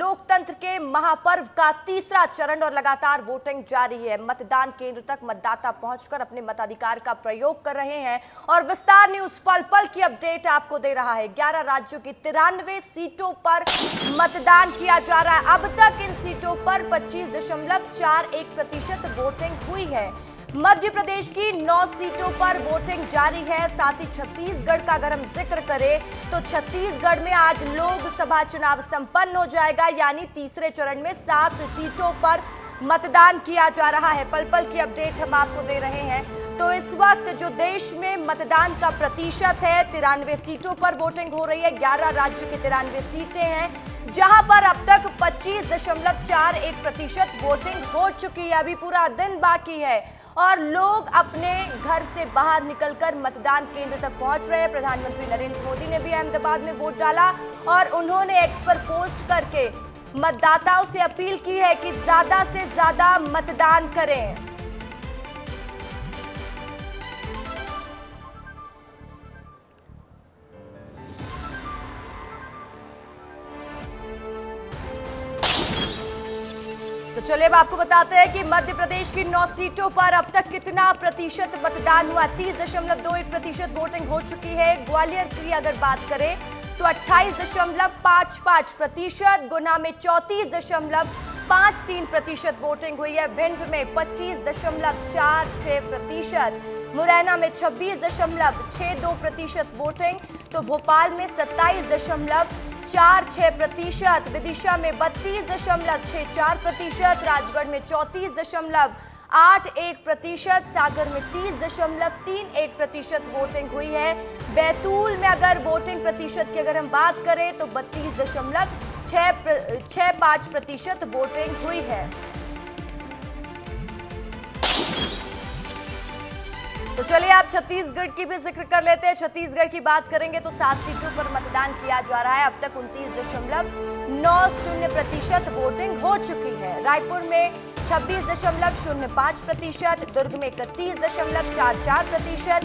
लोकतंत्र के महापर्व का तीसरा चरण और लगातार वोटिंग जारी है। मतदान केंद्र तक मतदाता पहुंचकर अपने मताधिकार का प्रयोग कर रहे हैं और विस्तार न्यूज पल पल की अपडेट आपको दे रहा है। 11 राज्यों की 93 सीटों पर मतदान किया जा रहा है। अब तक इन सीटों पर 25.41% वोटिंग हुई है। मध्य प्रदेश की 9 सीटों पर वोटिंग जारी है। साथ ही छत्तीसगढ़ का अगर हम जिक्र करें तो छत्तीसगढ़ में आज लोकसभा चुनाव संपन्न हो जाएगा, यानी तीसरे चरण में 7 सीटों पर मतदान किया जा रहा है। पल पल की अपडेट हम आपको दे रहे हैं। तो इस वक्त जो देश में मतदान का प्रतिशत है, 93 सीटों पर वोटिंग हो रही है। 11 राज्यों की 93 सीटें हैं जहां पर अब तक 25.41% वोटिंग हो चुकी है। अभी पूरा दिन बाकी है और लोग अपने घर से बाहर निकलकर मतदान केंद्र तक पहुंच रहे हैं। प्रधानमंत्री नरेंद्र मोदी ने भी अहमदाबाद में वोट डाला और उन्होंने एक्स पर पोस्ट करके मतदाताओं से अपील की है कि ज्यादा से ज्यादा मतदान करें। तो चलिए अब आपको बताते हैं कि मध्य प्रदेश की 9 सीटों पर अब तक कितना प्रतिशत मतदान हुआ। 30.21% वोटिंग हो चुकी है। ग्वालियर की अगर बात करें तो 28.55%, गुना में 34.53% वोटिंग हुई है। भिंड में 25.46%, मुरैना में 26.62% वोटिंग, तो भोपाल में 27.46%, विदिशा में 32.64%, राजगढ़ में 34.81%, सागर में 30.31% वोटिंग हुई है। बैतूल में अगर वोटिंग प्रतिशत की अगर हम बात करें तो 32.65% वोटिंग हुई है। तो चलिए आप छत्तीसगढ़ की भी जिक्र कर लेते हैं। छत्तीसगढ़ की बात करेंगे तो 7 सीटों पर मतदान किया जा रहा है। अब तक 29.90% वोटिंग हो चुकी है। रायपुर में 26.05%, दुर्ग में 31.44%,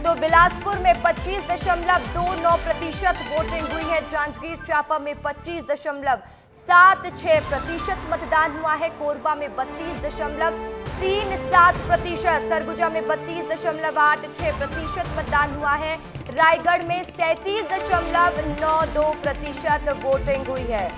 तो बिलासपुर में 25.29% वोटिंग हुई है। जांजगीर चांपा में 25.76% मतदान हुआ है। कोरबा में 32.37%, सरगुजा में 32.86% मतदान हुआ है। रायगढ़ में 37.92% वोटिंग हुई है।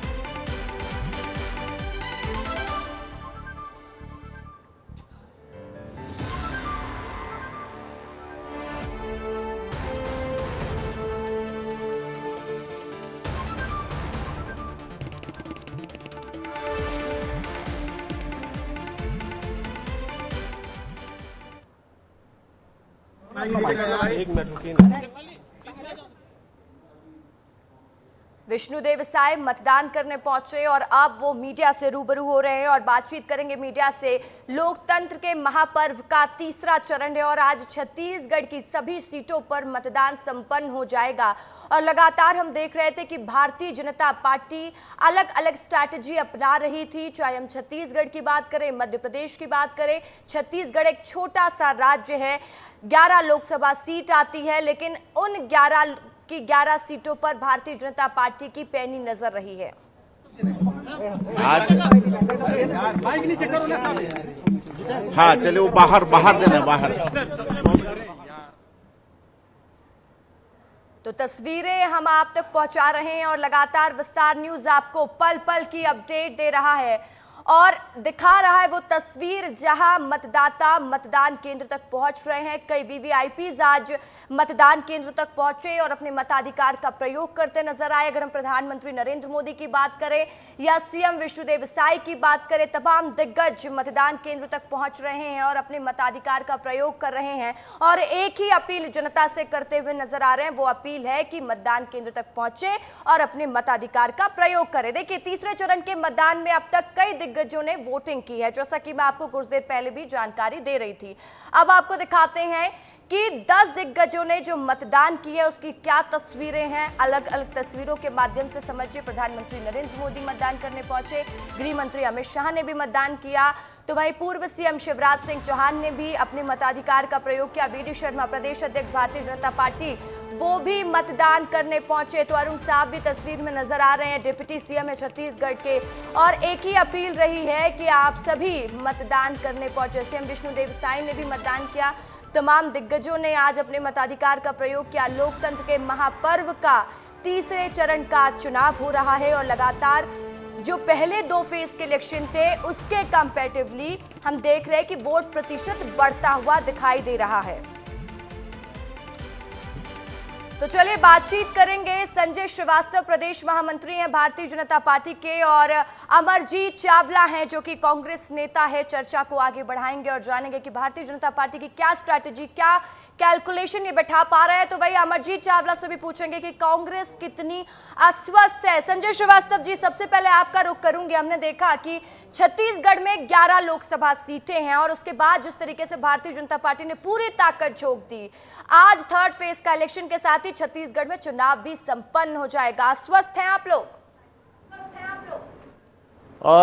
विष्णुदेव साय मतदान करने पहुंचे और अब वो मीडिया से रूबरू हो रहे हैं और बातचीत करेंगे मीडिया से। लोकतंत्र के महापर्व का तीसरा चरण है और आज छत्तीसगढ़ की सभी सीटों पर मतदान संपन्न हो जाएगा। और लगातार हम देख रहे थे कि भारतीय जनता पार्टी अलग अलग स्ट्रैटेजी अपना रही थी, चाहे हम छत्तीसगढ़ की बात करें, मध्य प्रदेश की बात करें। छत्तीसगढ़ एक छोटा सा राज्य है, 11 लोकसभा सीट आती है, लेकिन उन 11 सीटों पर भारतीय जनता पार्टी की पैनी नजर रही है। हाँ चलिए, वो बाहर देना बाहर। तो तस्वीरें हम आप तक पहुंचा रहे हैं और लगातार विस्तार न्यूज आपको पल पल की अपडेट दे रहा है और दिखा रहा है वो तस्वीर जहां मतदाता मतदान केंद्र तक पहुंच रहे हैं। कई वीवीआईपीज आज मतदान केंद्र तक पहुंचे और अपने मताधिकार का प्रयोग करते नजर आए। अगर हम प्रधानमंत्री नरेंद्र मोदी की बात करें या सीएम विष्णुदेव साय की बात करें, तमाम दिग्गज मतदान केंद्र तक पहुंच रहे हैं और अपने मताधिकार का प्रयोग कर रहे हैं। और एक ही अपील जनता से करते हुए नजर आ रहे हैं, वो अपील है कि मतदान केंद्र तक पहुंचे और अपने मताधिकार का प्रयोग करें। देखिए, तीसरे चरण के मतदान में अब तक कई दिग्गजों ने वोटिंग की है, जैसा कि मैं आपको कुछ देर पहले भी जानकारी दे रही थी। अब आपको दिखाते हैं कि 10 दिग्गजों ने जो मतदान की है उसकी क्या तस्वीरें हैं। अलग अलग तस्वीरों के माध्यम से समझिए। प्रधानमंत्री नरेंद्र मोदी मतदान करने पहुंचे, गृह मंत्री अमित शाह ने भी मतदान किया, तो वहीं पूर्व सीएम शिवराज सिंह चौहान ने भी अपने मताधिकार का प्रयोग किया। वी डी शर्मा प्रदेश अध्यक्ष भारतीय जनता पार्टी वो भी मतदान करने पहुंचे। तो अरुण साहब भी तस्वीर में नजर आ रहे हैं, डिप्टी सीएम है छत्तीसगढ़ के, और एक ही अपील रही है कि आप सभी मतदान करने पहुंचे। सीएम विष्णुदेव साय ने भी मतदान किया। तमाम दिग्गजों ने आज अपने मताधिकार का प्रयोग किया। लोकतंत्र के महापर्व का तीसरे चरण का चुनाव हो रहा है और लगातार जो पहले 2 फेज के इलेक्शन थे उसके कंपैरेटिवली हम देख रहे हैं कि वोट प्रतिशत बढ़ता हुआ दिखाई दे रहा है। तो चलिए बातचीत करेंगे। संजय श्रीवास्तव प्रदेश महामंत्री हैं भारतीय जनता पार्टी के, और अमरजीत चावला हैं जो कि कांग्रेस नेता है। चर्चा को आगे बढ़ाएंगे और जानेंगे कि भारतीय जनता पार्टी की क्या स्ट्रैटेजी, क्या कैलकुलेशन ये बैठा पा रहा है। तो वही अमरजीत चावला से भी पूछेंगे कि कांग्रेस कितनी अस्वस्थ है। संजय श्रीवास्तव जी, सबसे पहले आपका रुख करूंगी। हमने देखा कि छत्तीसगढ़ में 11 लोकसभा सीटें हैं और उसके बाद जिस तरीके से भारतीय जनता पार्टी ने पूरी ताकत झोंक दी, आज 3rd फेज का इलेक्शन के साथ ही छत्तीसगढ़ में चुनाव भी संपन्न हो जाएगा। आश्वस्त हैं आप लोग?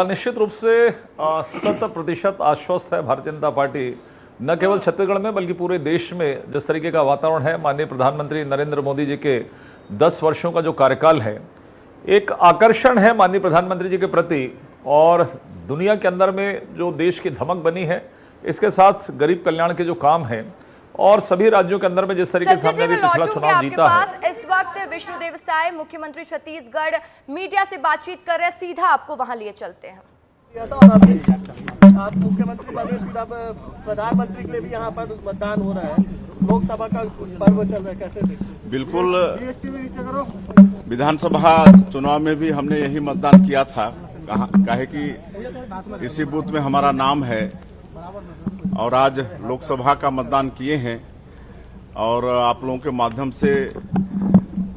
निश्चित रूप से 100% आश्वस्त है भारतीय जनता पार्टी, न केवल छत्तीसगढ़ में बल्कि पूरे देश में। जिस तरीके का वातावरण है, माननीय प्रधानमंत्री नरेंद्र मोदी जी के 10 वर्षों का जो कार्यकाल है, एक आकर्षण है माननीय प्रधानमंत्री जी के प्रति, और दुनिया के अंदर में जो देश की धमक बनी है, इसके साथ गरीब कल्याण के जो काम है और सभी राज्यों के अंदर में जिस तरीके से हमने भी पिछला चुनाव जीता है। इस वक्त विष्णुदेव साय मुख्यमंत्री छत्तीसगढ़ मीडिया से बातचीत कर रहे हैं, सीधा आपको वहां लिए चलते हैं। आप मुख्यमंत्री बने, फिर अब प्रधानमंत्री के लिए भी यहाँ पर मतदान हो रहा है, लोकसभा का पर्व चल रहा है, कैसे देखते? बिल्कुल, विधानसभा चुनाव में भी हमने यही मतदान किया था। काहे कि इसी बूथ में हमारा नाम है, और आज लोकसभा का मतदान किए हैं। और आप लोगों के माध्यम से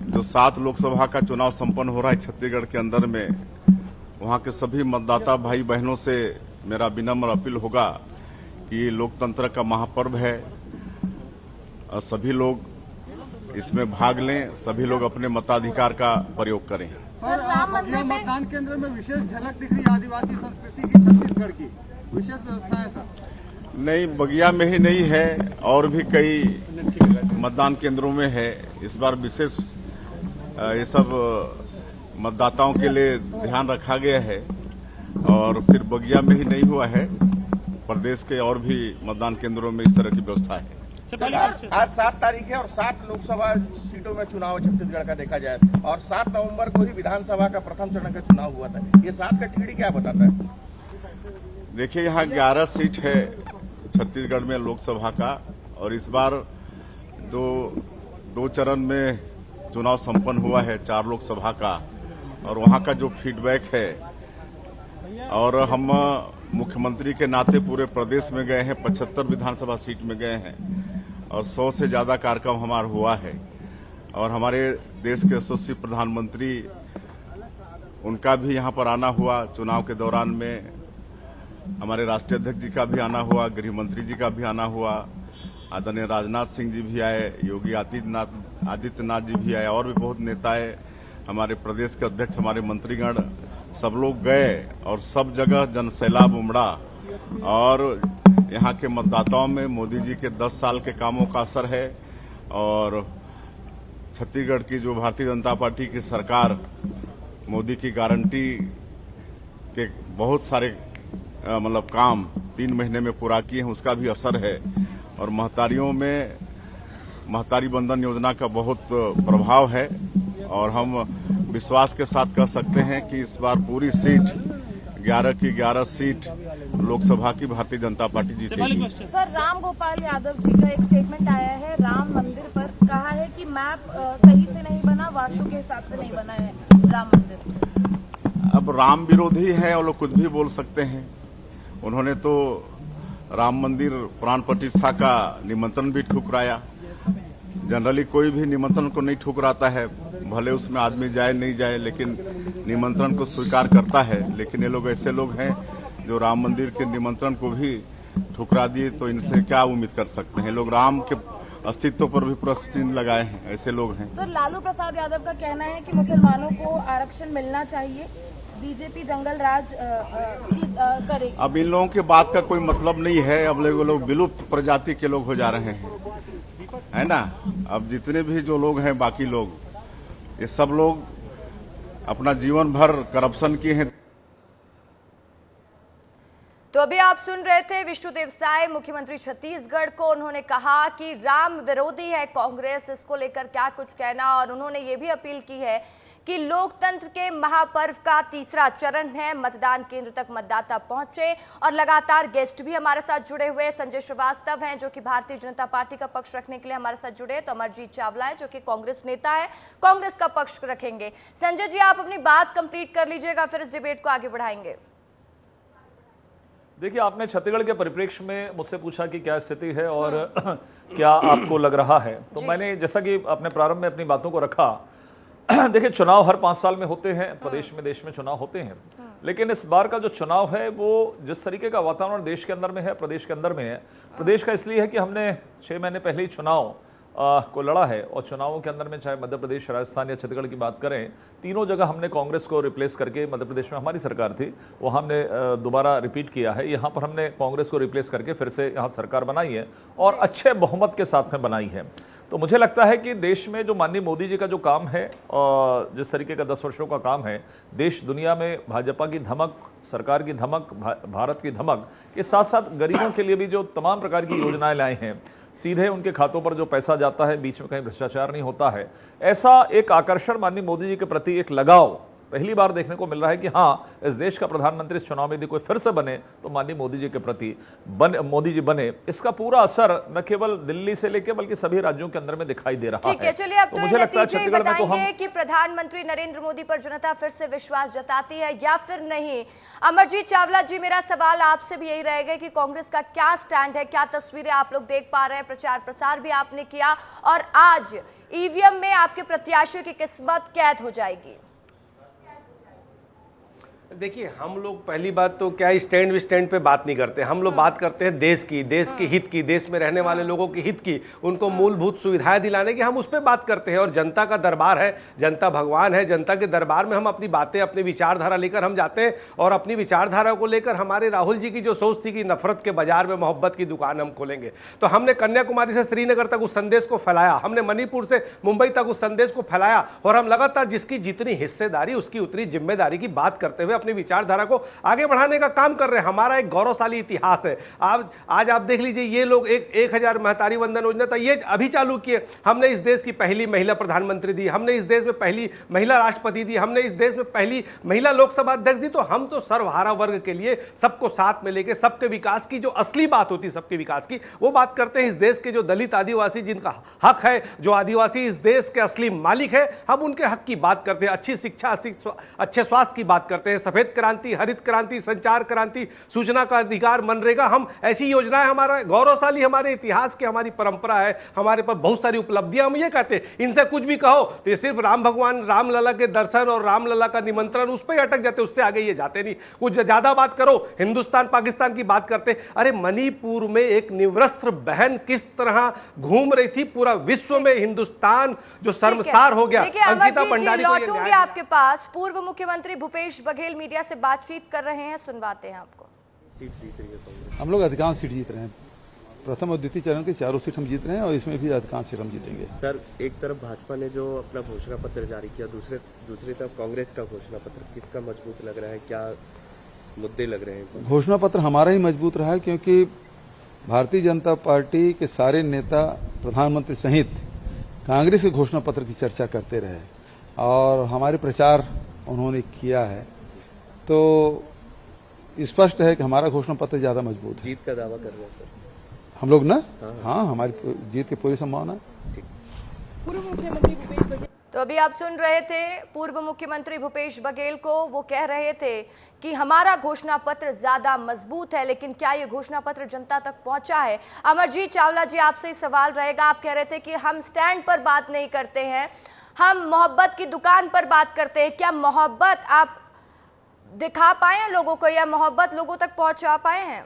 जो 7 लोकसभा का चुनाव संपन्न हो रहा है छत्तीसगढ़ के अंदर में, वहां के सभी मतदाता भाई बहनों से मेरा विनम्र अपील होगा कि लोकतंत्र का महापर्व है और सभी लोग इसमें भाग लें, सभी लोग अपने मताधिकार का प्रयोग करें। सर, मतदान केंद्र में विशेष झलक दिख रही है आदिवासी संस्कृति की छत्तीसगढ़ की, विशेष व्यवस्था है सर? नहीं, बगिया में ही नहीं है, और भी कई मतदान केंद्रों में है। इस बार विशेष ये सब मतदाताओं के लिए ध्यान रखा गया है, और सिर्फ बगिया में ही नहीं हुआ है, प्रदेश के और भी मतदान केंद्रों में इस तरह की व्यवस्था है। आज 7 तारीख है और 7 लोकसभा सीटों में चुनाव छत्तीसगढ़ का देखा जाए, और 7 नवंबर को ही विधानसभा का प्रथम चरण का चुनाव हुआ था। ये 7 का टिकड़ी क्या बताता है? देखिए, यहाँ 11 सीट है छत्तीसगढ़ में लोकसभा का, और इस बार दो चरण में चुनाव संपन्न हुआ है 4 लोकसभा का, और वहाँ का जो फीडबैक है, और हम मुख्यमंत्री के नाते पूरे प्रदेश में गए हैं, 75 विधानसभा सीट में गए हैं, और 100 से ज्यादा कार्यक्रम हमारा हुआ है। और हमारे देश के यशस्वी प्रधानमंत्री, उनका भी यहाँ पर आना हुआ चुनाव के दौरान में, हमारे राष्ट्रीय अध्यक्ष जी का भी आना हुआ, गृह मंत्री जी का भी आना हुआ, आदरणीय राजनाथ सिंह जी भी आए, योगी आदित्यनाथ जी भी आए, और भी बहुत नेता है, हमारे प्रदेश के अध्यक्ष, हमारे मंत्रीगण, सब लोग गए, और सब जगह जनसैलाब उमड़ा। और यहाँ के मतदाताओं में मोदी जी के 10 साल के कामों का असर है, और छत्तीसगढ़ की जो भारतीय जनता पार्टी की सरकार, मोदी की गारंटी के बहुत सारे मतलब काम 3 महीने में पूरा किए हैं, उसका भी असर है। और महतारियों में महतारी बंधन योजना का बहुत प्रभाव है, और हम विश्वास के साथ कह सकते हैं कि इस बार पूरी सीट 11 की 11 सीट लोकसभा की भारतीय जनता पार्टी जीतेगी। सर, राम गोपाल यादव जी का एक स्टेटमेंट आया है राम मंदिर पर, कहा है कि मैप सही से नहीं बना, वास्तु के हिसाब से नहीं बना है राम मंदिर। अब राम विरोधी है, वो लोग कुछ भी बोल सकते हैं। उन्होंने तो राम मंदिर प्राण प्रतिष्ठा का निमंत्रण भी ठुकराया। जनरली कोई भी निमंत्रण को नहीं ठुकराता है, भले उसमें आदमी जाए नहीं जाए, लेकिन निमंत्रण को स्वीकार करता है। लेकिन ये लोग ऐसे लोग हैं जो राम मंदिर के निमंत्रण को भी ठुकरा दिए, तो इनसे क्या उम्मीद कर सकते हैं। लोग राम के अस्तित्व पर भी प्रश्न चिन्ह लगाए हैं, ऐसे लोग हैं। सर, लालू प्रसाद यादव का कहना है कि मुसलमानों को आरक्षण मिलना चाहिए, बीजेपी जंगल राज करेगी। अब इन लोगों के बात का कोई मतलब नहीं है। अब लोग विलुप्त प्रजाति के लोग हो जा रहे हैं, है ना। अब जितने भी जो लोग हैं, बाकी लोग, ये सब लोग अपना जीवन भर करप्शन किए हैं। तो अभी आप सुन रहे थे विष्णुदेव साय, मुख्यमंत्री छत्तीसगढ़ को। उन्होंने कहा कि राम विरोधी है कांग्रेस, इसको लेकर क्या कुछ कहना। और उन्होंने ये भी अपील की है कि लोकतंत्र के महापर्व का तीसरा चरण है, मतदान केंद्र तक मतदाता पहुंचे। और लगातार गेस्ट भी हमारे साथ जुड़े हुए हैं। संजय श्रीवास्तव हैं जो कि भारतीय जनता पार्टी का पक्ष रखने के लिए हमारे साथ जुड़े, तो अमरजीत चावला है जो कि कांग्रेस नेता है, कांग्रेस का पक्ष रखेंगे। संजय जी, आप अपनी बात कंप्लीट कर लीजिएगा, फिर इस डिबेट को आगे बढ़ाएंगे। देखिए, आपने छत्तीसगढ़ के परिप्रेक्ष्य में मुझसे पूछा कि क्या स्थिति है और क्या आपको लग रहा है, तो मैंने जैसा कि अपने प्रारंभ में अपनी बातों को रखा, देखिए चुनाव हर 5 साल में होते हैं, प्रदेश में देश में चुनाव होते हैं, लेकिन इस बार का जो चुनाव है वो जिस तरीके का वातावरण देश के अंदर में है, प्रदेश के अंदर में है, प्रदेश का इसलिए है कि हमने 6 महीने पहले ही चुनाव को लड़ा है। और चुनावों के अंदर में चाहे मध्य प्रदेश, राजस्थान या छत्तीसगढ़ की बात करें, तीनों जगह हमने कांग्रेस को रिप्लेस करके, मध्य प्रदेश में हमारी सरकार थी, वहाँ हमने दोबारा रिपीट किया है, यहाँ पर हमने कांग्रेस को रिप्लेस करके फिर से यहाँ सरकार बनाई है और अच्छे बहुमत के साथ में बनाई है। तो मुझे लगता है कि देश में जो माननीय मोदी जी का जो काम है और जिस तरीके का 10 वर्षों का काम है, देश दुनिया में भाजपा की धमक, सरकार की धमक, भारत की धमक के साथ साथ गरीबों के लिए भी जो तमाम प्रकार की योजनाएं लाए हैं, सीधे उनके खातों पर जो पैसा जाता है, बीच में कहीं भ्रष्टाचार नहीं होता है, ऐसा एक आकर्षण माननीय मोदी जी के प्रति, एक लगाव पहली बार देखने को मिल रहा है कि हाँ, इस देश का प्रधानमंत्री इस चुनाव में यदि कोई फिर से बने तो माननीय मोदी जी के प्रति मोदी जी बने, इसका पूरा असर न केवल दिल्ली से लेकर बल्कि सभी राज्यों के अंदर में दिखाई दे रहा है। ठीक है, चलिए अब तो मुझे लगता है नतीजे छत्तीसगढ़ में तो बताएंगे कि प्रधानमंत्री नरेंद्र मोदी पर जनता फिर से विश्वास जताती है या फिर नहीं। अमरजीत चावला जी, मेरा सवाल आपसे भी यही रहेगा कि कांग्रेस का क्या स्टैंड है, क्या तस्वीरें आप लोग देख पा रहे हैं, प्रचार प्रसार भी आपने किया और आज ईवीएम में आपके प्रत्याशियों की किस्मत कैद हो जाएगी। देखिए, हम लोग पहली बात तो क्या स्टैंड पे बात नहीं करते, हम लोग बात करते हैं देश की, देश के हित की, देश में रहने वाले लोगों के हित की, उनको मूलभूत सुविधाएं दिलाने की, हम उस पर बात करते हैं। और जनता का दरबार है, जनता भगवान है, जनता के दरबार में हम अपनी बातें, अपनी विचारधारा लेकर हम जाते हैं। और अपनी विचारधारा को लेकर हमारे राहुल जी की जो सोच थी कि नफरत के बाजार में मोहब्बत की दुकान हम खोलेंगे, तो हमने कन्याकुमारी से श्रीनगर तक उस संदेश को फैलाया, हमने मणिपुर से मुंबई तक उस संदेश को फैलाया। और हम लगातार जिसकी जितनी हिस्सेदारी उसकी उतनी जिम्मेदारी की बात करते हुए अपनी विचारधारा को आगे बढ़ाने का काम कर रहे हैं। हमारा एक गौरवशाली इतिहास है। आज आप देख लीजिए, ये लोग 1000 महतारी वंदन योजना था, ये अभी चालू किए। हमने इस देश की पहली महिला प्रधानमंत्री दी, हमने इस देश में पहली महिला राष्ट्रपति दी, हमने इस देश में पहली महिला लोकसभा अध्यक्ष दी। तो हम तो सर्वहारा वर्ग के लिए सबको साथ में लेके सबके विकास की जो असली बात होती, सबके विकास की, वो बात करते हैं। इस देश के जो दलित आदिवासी जिनका हक है, जो आदिवासी इस देश के असली मालिक है, हम उनके हक की बात करते हैं। अच्छी शिक्षा, अच्छे स्वास्थ्य की बात करते हैं, सफेद क्रांति, हरित क्रांति, संचार क्रांति, सूचना का अधिकार, मनरेगा, हम ऐसी योजनाएं, हमारा गौरवशाली हमारे इतिहास की हमारी परंपरा है, हमारे पर बहुत सारी उपलब्धियां। हम ये कहते हैं इनसे कुछ भी कहो तो ये सिर्फ राम भगवान रामलला के दर्शन और रामलला का निमंत्रण, उस पर ही अटक जाते, उससे आगे ये जाते नहीं। कुछ ज्यादा बात करो, हिंदुस्तान पाकिस्तान की बात करते। अरे मणिपुर में एक निवस्त्र बहन किस तरह घूम रही थी, पूरा विश्व में हिंदुस्तान जो शर्मसार हो गया। अंकिता भंडारी लौटूंगी आपके पास। पूर्व मुख्यमंत्री भूपेश बघेल मीडिया से बातचीत कर रहे हैं, सुनवाते हैं आपको। हम लोग अधिकांश सीट जीत रहे हैं, प्रथम और द्वितीय चरण के चारों सीट हम जीत रहे हैं और इसमें भी अधिकांश सीट हम जीतेंगे। सर, एक तरफ भाजपा ने जो अपना घोषणा पत्र जारी किया, दूसरी तरफ कांग्रेस का घोषणा पत्र, किसका मजबूत लग रहा है, क्या मुद्दे लग रहे हैं? घोषणा पत्र हमारा ही मजबूत रहा है, क्योंकि भारतीय जनता पार्टी के सारे नेता, प्रधानमंत्री सहित कांग्रेस के घोषणा पत्र की चर्चा करते रहे और हमारे प्रचार उन्होंने किया है, तो स्पष्ट है कि हमारा घोषणा पत्र ज्यादा मजबूत है। जीत का दावा कर रहे हैं सर हम लोग ना? हाँ, हमारी जीत की पूरी संभावना है। पूर्व मुख्यमंत्री भूपेश बघेल, तो अभी आप सुन रहे थे पूर्व मुख्यमंत्री भूपेश बघेल को, वो कह रहे थे कि हमारा घोषणा पत्र ज्यादा मजबूत है, लेकिन क्या ये घोषणा पत्र जनता तक पहुंचा है? अमरजीत चावला जी, आपसे सवाल रहेगा। आप कह रहे थे कि हम स्टैंड पर बात नहीं करते हैं, हम मोहब्बत की दुकान पर बात करते हैं। क्या मोहब्बत आप दिखा पाए हैं लोगों को, या मोहब्बत लोगों तक पहुंचा पाए हैं?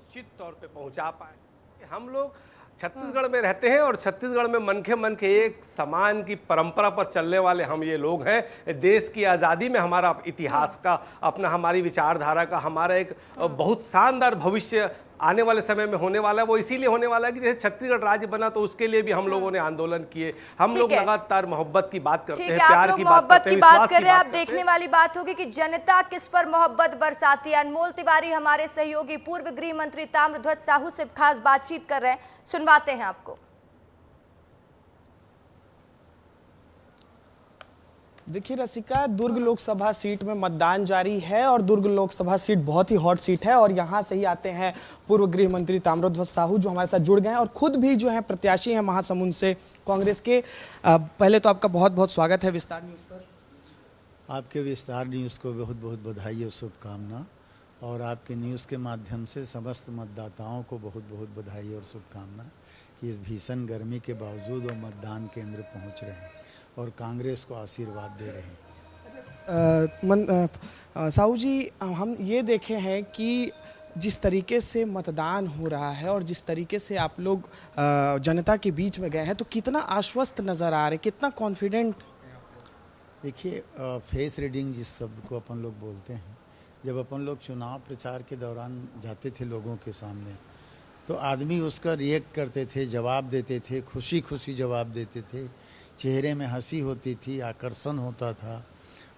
निश्चित तौर पे पहुंचा पाए। हम लोग छत्तीसगढ़ में रहते हैं और छत्तीसगढ़ में मन के एक समान की परंपरा पर चलने वाले हम ये लोग हैं। देश की आज़ादी में हमारा इतिहास का, अपना हमारी विचारधारा का, हमारा एक बहुत शानदार भविष्य आने वाले समय में होने वाला है वो इसीलिए होने वाला है कि जैसे छत्तीसगढ़ राज्य बना तो उसके लिए भी हम लोगों ने आंदोलन किए। हम लोग लगातार मोहब्बत की बात करते हैं, प्यार की बात करते हैं, बात कर रहे हैं। आप देखने वाली बात होगी कि जनता किस पर मोहब्बत बरसाती है। अनमोल तिवारी हमारे सहयोगी पूर्व गृह मंत्री ताम्रध्वज साहू से खास बातचीत कर रहे हैं, सुनवाते हैं आपको। देखिए रसिका, दुर्ग लोकसभा सीट में मतदान जारी है और दुर्ग लोकसभा सीट बहुत ही हॉट सीट है और यहाँ से ही आते हैं पूर्व गृह मंत्री ताम्रध्वज साहू जो हमारे साथ जुड़ गए हैं और खुद भी जो है प्रत्याशी हैं महासमुंद से कांग्रेस के। पहले तो आपका बहुत बहुत स्वागत है विस्तार न्यूज़ पर। आपके विस्तार न्यूज़ को बहुत बहुत बधाई और शुभकामना, और आपके न्यूज़ के माध्यम से समस्त मतदाताओं को बहुत बहुत बधाई और शुभकामना कि इस भीषण गर्मी के बावजूद वो मतदान केंद्र पहुँच रहे हैं और कांग्रेस को आशीर्वाद दे रहे हैं। साहू जी, हम ये देखे हैं कि जिस तरीके से मतदान हो रहा है और जिस तरीके से आप लोग जनता के बीच में गए हैं तो कितना आश्वस्त नज़र आ रहे, कितना कॉन्फिडेंट? देखिए, फेस रीडिंग जिस शब्द को अपन लोग बोलते हैं, जब अपन लोग चुनाव प्रचार के दौरान जाते थे लोगों के सामने तो आदमी उसका रिएक्ट करते थे, जवाब देते थे, खुशी खुशी जवाब देते थे, चेहरे में हंसी होती थी, आकर्षण होता था,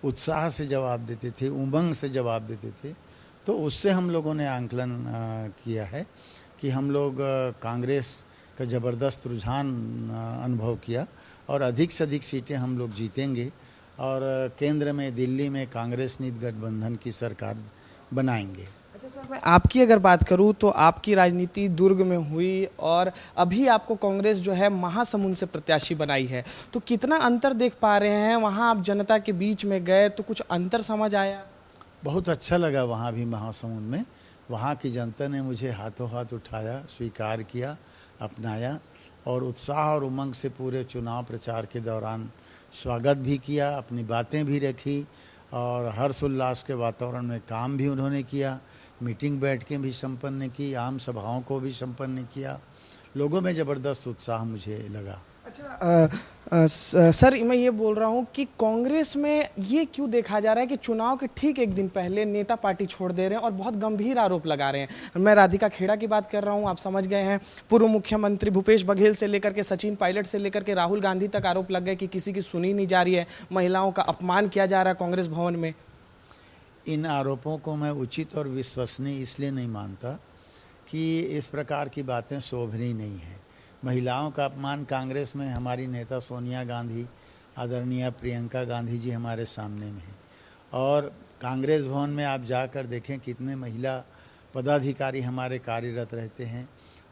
उत्साह से जवाब देते थे, उमंग से जवाब देते थे। तो उससे हम लोगों ने आंकलन किया है कि हम लोग कांग्रेस का ज़बरदस्त रुझान अनुभव किया और अधिक से अधिक सीटें हम लोग जीतेंगे और केंद्र में दिल्ली में कांग्रेस नीति गठबंधन की सरकार बनाएंगे। अच्छा सर, मैं आपकी अगर बात करूं तो आपकी राजनीति दुर्ग में हुई और अभी आपको कांग्रेस जो है महासमुंद से प्रत्याशी बनाई है, तो कितना अंतर देख पा रहे हैं? वहां आप जनता के बीच में गए तो कुछ अंतर समझ आया? बहुत अच्छा लगा वहाँ भी महासमुंद में। वहाँ की जनता ने मुझे हाथों हाथ उठाया, स्वीकार किया, अपनाया और उत्साह और उमंग से पूरे चुनाव प्रचार के दौरान स्वागत भी किया, अपनी बातें भी रखी और हर्ष उल्लास के वातावरण में काम भी उन्होंने किया। मीटिंग बैठकें भी संपन्न की, आम सभाओं को भी संपन्न किया। लोगों में ज़बरदस्त उत्साह मुझे लगा। अच्छा सर, मैं ये बोल रहा हूँ कि कांग्रेस में ये क्यों देखा जा रहा है कि चुनाव के ठीक एक दिन पहले नेता पार्टी छोड़ दे रहे हैं और बहुत गंभीर आरोप लगा रहे हैं? मैं राधिका खेड़ा की बात कर रहा हूँ, आप समझ गए हैं। पूर्व मुख्यमंत्री भूपेश बघेल से लेकर के सचिन पायलट से लेकर के राहुल गांधी तक आरोप लग गए कि किसी की सुनी नहीं जा रही है, महिलाओं का अपमान किया जा रहा है कांग्रेस भवन में। इन आरोपों को मैं उचित और विश्वसनीय इसलिए नहीं मानता कि इस प्रकार की बातें शोभनीय नहीं है। महिलाओं का अपमान कांग्रेस में हमारी नेता सोनिया गांधी, आदरणीय प्रियंका गांधी जी हमारे सामने में है और कांग्रेस भवन में आप जाकर देखें कितने महिला पदाधिकारी हमारे कार्यरत रहते हैं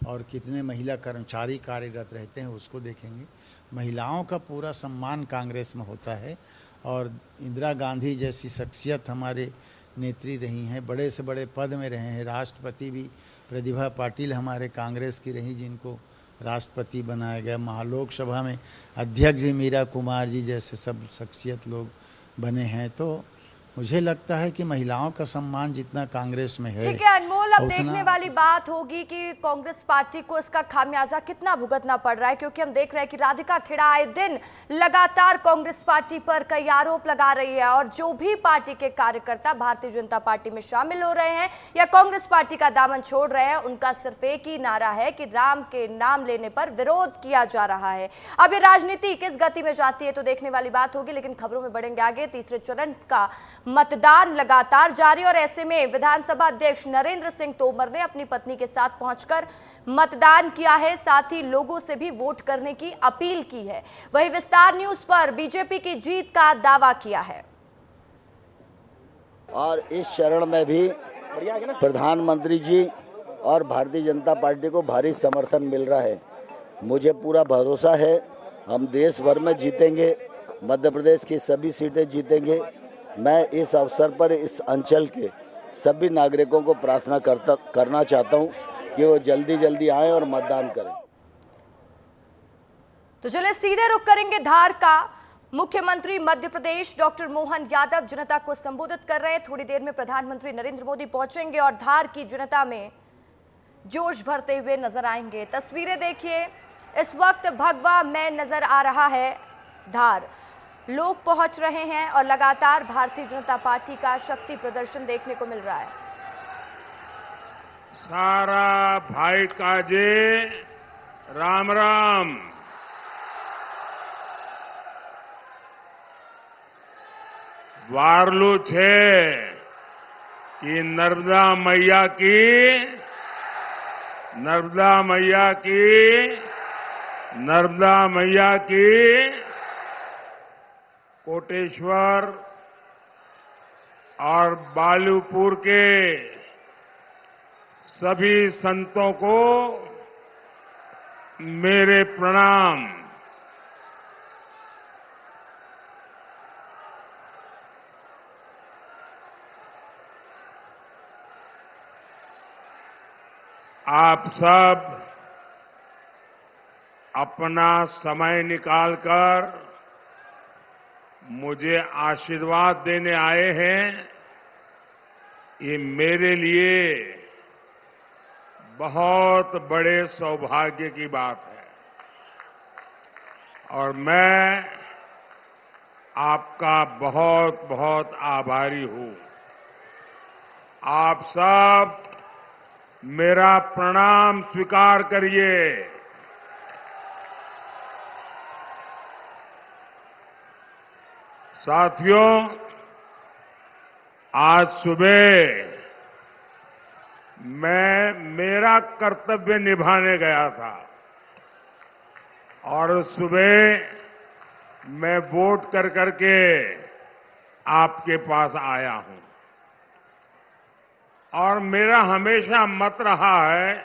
और कितने महिला कर्मचारी कार्यरत रहते हैं, उसको देखेंगे। महिलाओं का पूरा सम्मान कांग्रेस में होता है और इंदिरा गांधी जैसी शख्सियत हमारे नेत्री रही हैं, बड़े से बड़े पद में रहे हैं। राष्ट्रपति भी प्रतिभा पाटिल हमारे कांग्रेस की रही, जिनको राष्ट्रपति बनाया गया। महालोकसभा में अध्यक्ष भी मीरा कुमार जी जैसे सब शख्सियत लोग बने हैं। तो मुझे लगता है कि महिलाओं का सम्मान जितना कांग्रेस में है, ठीक है अनमोल, अब देखने वाली बात होगी कि कांग्रेस पार्टी को इसका खामियाजा कितना भुगतना पड़ रहा है, क्योंकि हम देख रहे हैं कि राधिका खेड़ा आए दिन लगातार कांग्रेस पार्टी पर कई आरोप लगा रही है और जो भी पार्टी के कार्यकर्ता भारतीय जनता पार्टी में शामिल हो रहे हैं या कांग्रेस पार्टी का दामन छोड़ रहे हैं, उनका सिर्फ एक ही नारा है कि राम के नाम लेने पर विरोध किया जा रहा है। अब ये राजनीति किस गति में जाती है तो देखने वाली बात होगी, लेकिन खबरों में बढ़ेंगे आगे। तीसरे चरण का मतदान लगातार जारी और ऐसे में विधानसभा अध्यक्ष नरेंद्र सिंह तोमर ने अपनी पत्नी के साथ पहुंचकर मतदान किया है, साथ ही लोगों से भी वोट करने की अपील की है। वही विस्तार न्यूज पर बीजेपी की जीत का दावा किया है और इस चरण में भी प्रधानमंत्री जी और भारतीय जनता पार्टी को भारी समर्थन मिल रहा है। मुझे पूरा भरोसा है हम देश भर में जीतेंगे, मध्य प्रदेश की सभी सीटें जीतेंगे। मैं इस अवसर पर इस अंचल के सभी नागरिकों को प्रार्थना करना चाहता हूं कि वो जल्दी जल्दी आएं और मतदान करें। तो चलिए सीधे रुख करेंगे धार का। मुख्यमंत्री मध्य प्रदेश डॉक्टर मोहन यादव जनता को संबोधित कर रहे हैं। थोड़ी देर में प्रधानमंत्री नरेंद्र मोदी पहुंचेंगे और धार की जनता में जोश भरते हुए नजर आएंगे। तस्वीरें देखिए, इस वक्त भगवा में नजर आ रहा है धार। लोग पहुंच रहे हैं और लगातार भारतीय जनता पार्टी का शक्ति प्रदर्शन देखने को मिल रहा है। सारा भाई काजे राम राम। वारलू छे कि नर्मदा मैया की, नर्मदा मैया की, नर्मदा मैया की। कोटेश्वर और बालूपुर के सभी संतों को मेरे प्रणाम। आप सब अपना समय निकालकर मुझे आशीर्वाद देने आए हैं, ये मेरे लिए बहुत बड़े सौभाग्य की बात है और मैं आपका बहुत बहुत आभारी हूं। आप सब मेरा प्रणाम स्वीकार करिए। साथियों, आज सुबह मैं मेरा कर्तव्य निभाने गया था और सुबह मैं वोट कर करके आपके पास आया हूं और मेरा हमेशा मत रहा है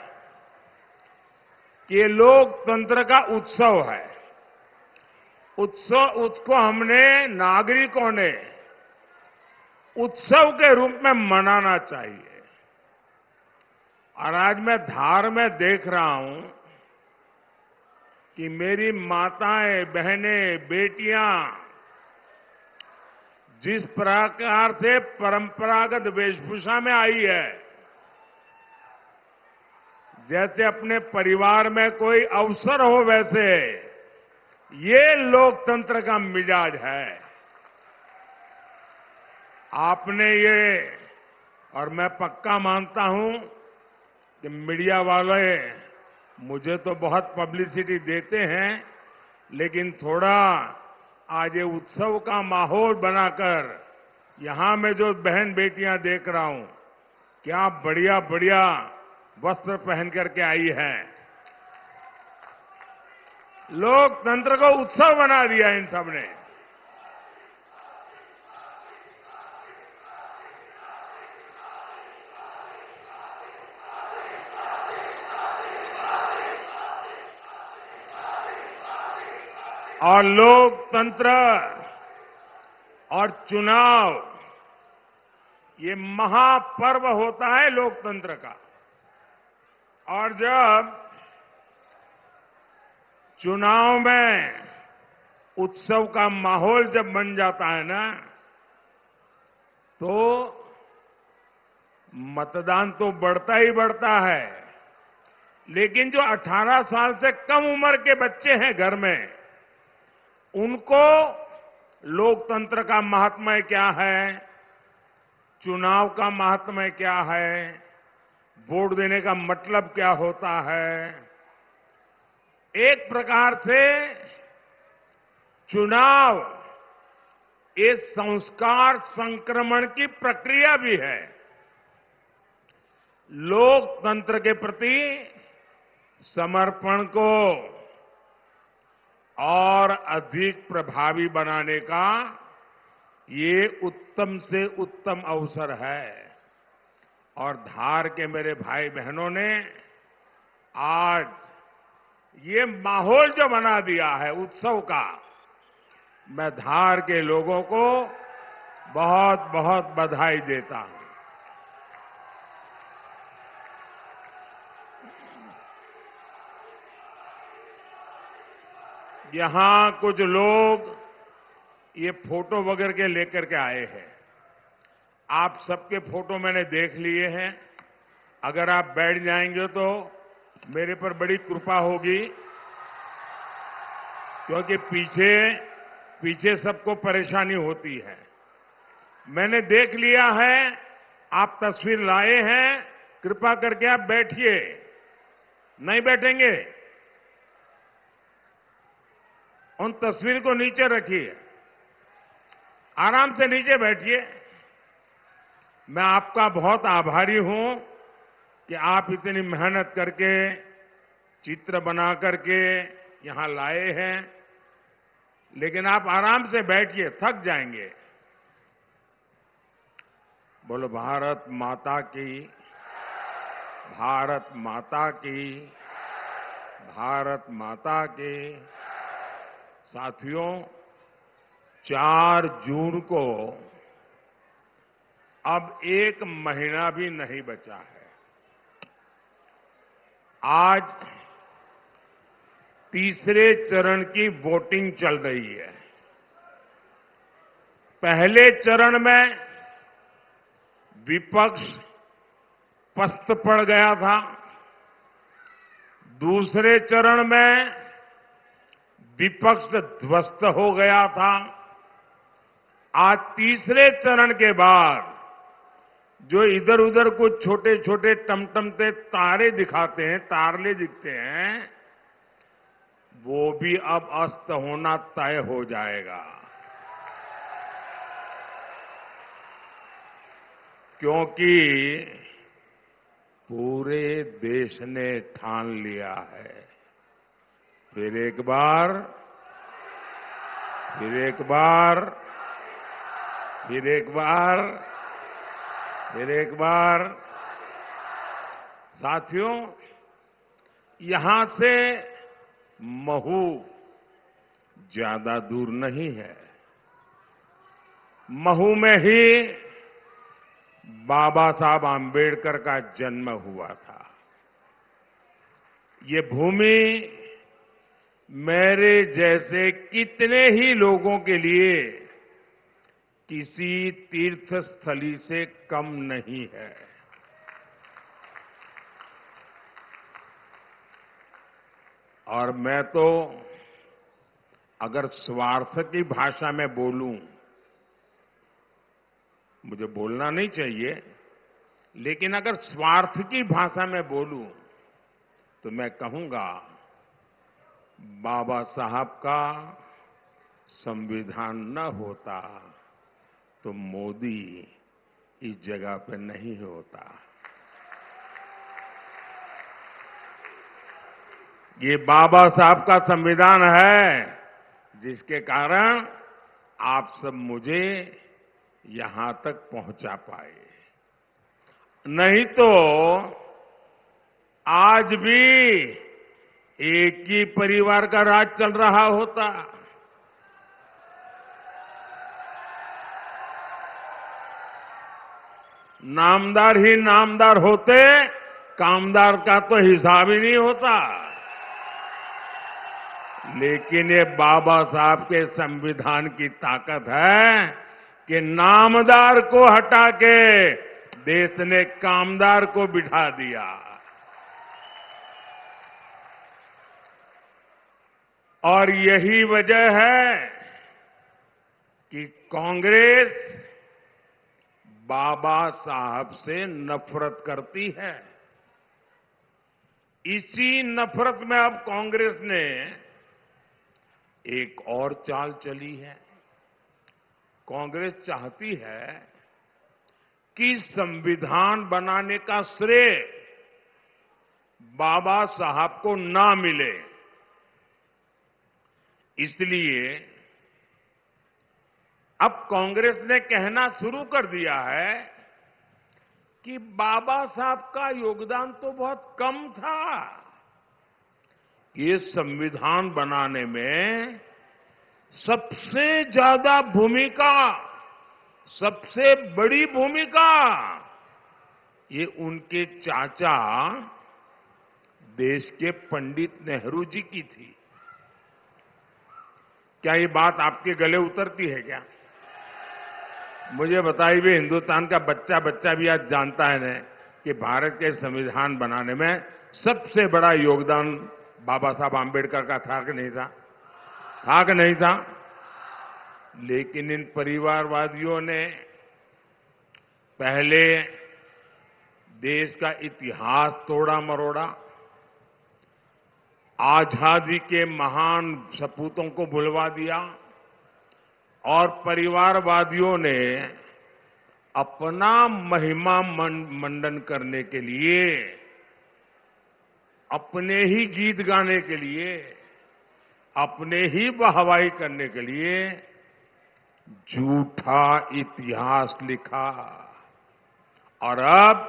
कि लोकतंत्र का उत्सव है। उत्सव उसको हमने नागरिकों ने उत्सव के रूप में मनाना चाहिए। और आज मैं धार में देख रहा हूं कि मेरी माताएं, बहनें, बेटियां जिस प्रकार से परंपरागत वेशभूषा में आई है, जैसे अपने परिवार में कोई अवसर हो, वैसे ये लोकतंत्र का मिजाज है। आपने ये, और मैं पक्का मानता हूं कि मीडिया वाले मुझे तो बहुत पब्लिसिटी देते हैं, लेकिन थोड़ा आज ये उत्सव का माहौल बनाकर यहां मैं जो बहन बेटियां देख रहा हूं, क्या बढ़िया बढ़िया वस्त्र पहन करके आई हैं। लोकतंत्र को उत्सव बना दिया इन सबने। और लोकतंत्र और चुनाव, ये महापर्व होता है लोकतंत्र का। और जब चुनाव में उत्सव का माहौल जब बन जाता है ना, तो मतदान तो बढ़ता ही बढ़ता है, लेकिन जो 18 साल से कम उम्र के बच्चे हैं घर में, उनको लोकतंत्र का महात्म्य क्या है, चुनाव का महात्म्य क्या है, वोट देने का मतलब क्या होता है। एक प्रकार से चुनाव ये संस्कार संक्रमण की प्रक्रिया भी है। लोकतंत्र के प्रति समर्पण को और अधिक प्रभावी बनाने का ये उत्तम से उत्तम अवसर है। और धार के मेरे भाई बहनों ने आज ये माहौल जो बना दिया है उत्सव का, मैं धार के लोगों को बहुत बहुत बधाई देता हूं। यहां कुछ लोग ये फोटो वगैरह के लेकर के आए हैं। आप सबके फोटो मैंने देख लिए हैं। अगर आप बैठ जाएंगे तो मेरे पर बड़ी कृपा होगी, क्योंकि पीछे सबको परेशानी होती है। मैंने देख लिया है, आप तस्वीर लाए हैं, कृपा करके आप बैठिए। नहीं बैठेंगे? उन तस्वीर को नीचे रखिए, आराम से नीचे बैठिए। मैं आपका बहुत आभारी हूं कि आप इतनी मेहनत करके चित्र बना करके यहां लाए हैं, लेकिन आप आराम से बैठिए, थक जाएंगे। बोलो भारत माता की, भारत माता की, भारत माता की। साथियों, 4 जून को अब 1 महीना भी नहीं बचा है। आज तीसरे चरण की वोटिंग चल रही है। पहले चरण में विपक्ष पस्त पड़ गया था। दूसरे चरण में विपक्ष ध्वस्त हो गया था। आज तीसरे चरण के बाद जो इधर उधर कुछ छोटे छोटे टमटमते तारे दिखाते हैं, तारले दिखते हैं, वो भी अब अस्त होना तय हो जाएगा। क्योंकि पूरे देश ने ठान लिया है। फिर एक बार, फिर एक बार, फिर एक बार, फिर एक बार। साथियों, यहां से महू ज्यादा दूर नहीं है। महू में ही बाबा साहब आम्बेडकर का जन्म हुआ था। ये भूमि मेरे जैसे कितने ही लोगों के लिए किसी तीर्थ स्थली से कम नहीं है। और मैं तो अगर स्वार्थ की भाषा में बोलूं, मुझे बोलना नहीं चाहिए, लेकिन अगर स्वार्थ की भाषा में बोलूं तो मैं कहूंगा, बाबा साहब का संविधान न होता तो मोदी इस जगह पे नहीं होता। ये बाबा साहब का संविधान है जिसके कारण आप सब मुझे यहां तक पहुंचा पाए। नहीं तो आज भी एक ही परिवार का राज चल रहा होता। नामदार ही नामदार होते, कामदार का तो हिसाब ही नहीं होता। लेकिन ये बाबा साहब के संविधान की ताकत है कि नामदार को हटा के देश ने कामदार को बिठा दिया। और यही वजह है कि कांग्रेस बाबा साहब से नफरत करती है। इसी नफरत में अब कांग्रेस ने एक और चाल चली है। कांग्रेस चाहती है कि संविधान बनाने का श्रेय बाबा साहब को ना मिले। इसलिए अब कांग्रेस ने कहना शुरू कर दिया है कि बाबा साहब का योगदान तो बहुत कम था। ये संविधान बनाने में सबसे ज्यादा भूमिका, सबसे बड़ी भूमिका ये उनके चाचा देश के पंडित नेहरू जी की थी। क्या ये बात आपके गले उतरती है क्या? मुझे बताइए, हिंदुस्तान का बच्चा बच्चा भी आज जानता है न कि भारत के संविधान बनाने में सबसे बड़ा योगदान बाबा साहब आम्बेडकर का था कि नहीं था? था कि नहीं था? लेकिन इन परिवारवादियों ने पहले देश का इतिहास तोड़ा मरोड़ा, आजादी के महान सपूतों को भुलवा दिया और परिवारवादियों ने अपना महिमा मंडन करने के लिए, अपने ही गीत गाने के लिए, अपने ही वाहवाही करने के लिए झूठा इतिहास लिखा। और अब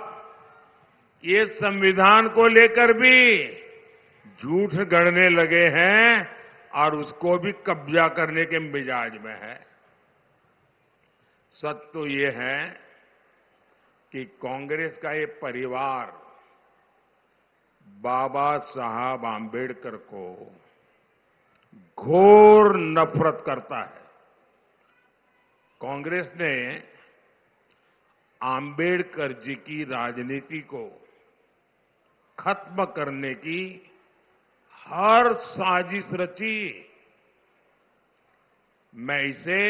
ये संविधान को लेकर भी झूठ गढ़ने लगे हैं और उसको भी कब्जा करने के मिजाज में है। सच तो ये है कि कांग्रेस का ये परिवार बाबा साहब आंबेडकर को घोर नफरत करता है। कांग्रेस ने आंबेडकर जी की राजनीति को खत्म करने की हर साजिश रची। मैं इसे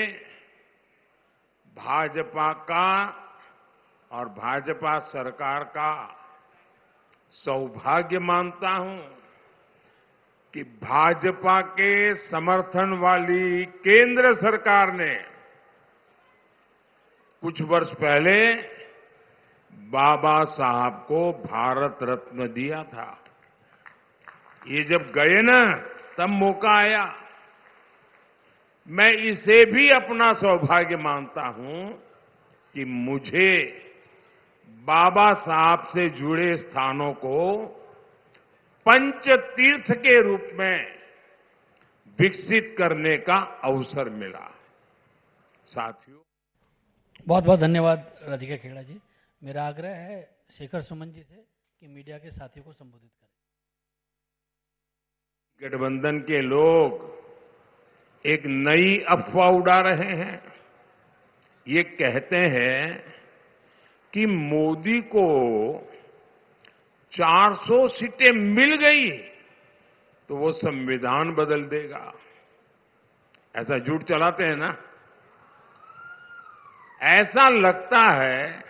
भाजपा का और भाजपा सरकार का सौभाग्य मानता हूं कि भाजपा के समर्थन वाली केंद्र सरकार ने कुछ वर्ष पहले बाबा साहब को भारत रत्न दिया था। ये जब गए ना तब मौका आया। मैं इसे भी अपना सौभाग्य मानता हूं कि मुझे बाबा साहब से जुड़े स्थानों को पंच तीर्थ के रूप में विकसित करने का अवसर मिला। साथियों, बहुत बहुत धन्यवाद राधिका खेड़ा जी। मेरा आग्रह है शेखर सुमन जी से कि मीडिया के साथियों को संबोधित करें। गठबंधन के लोग एक नई अफवाह उड़ा रहे हैं। ये कहते हैं कि मोदी को 400 सीटें मिल गई तो वो संविधान बदल देगा। ऐसा झूठ चलाते हैं ना। ऐसा लगता है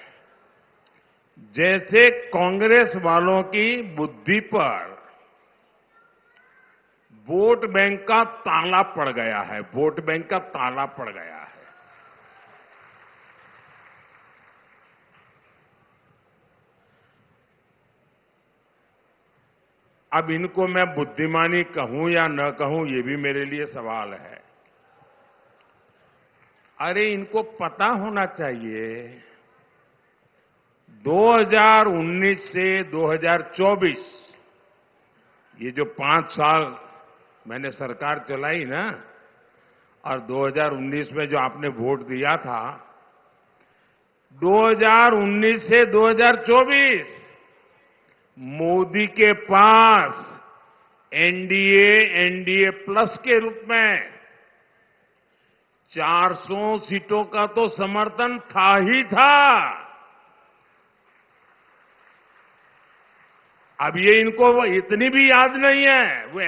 जैसे कांग्रेस वालों की बुद्धि पर वोट बैंक का ताला पड़ गया है। वोट बैंक का ताला पड़ गया है। अब इनको मैं बुद्धिमानी कहूं या न कहूं, ये भी मेरे लिए सवाल है। अरे इनको पता होना चाहिए 2019 से 2024 ये जो 5 साल मैंने सरकार चलाई ना, और 2019 में जो आपने वोट दिया था, 2019 से 2024 मोदी के पास एनडीए प्लस के रूप में 400 सीटों का तो समर्थन था ही था। अब ये इनको इतनी भी याद नहीं है। वो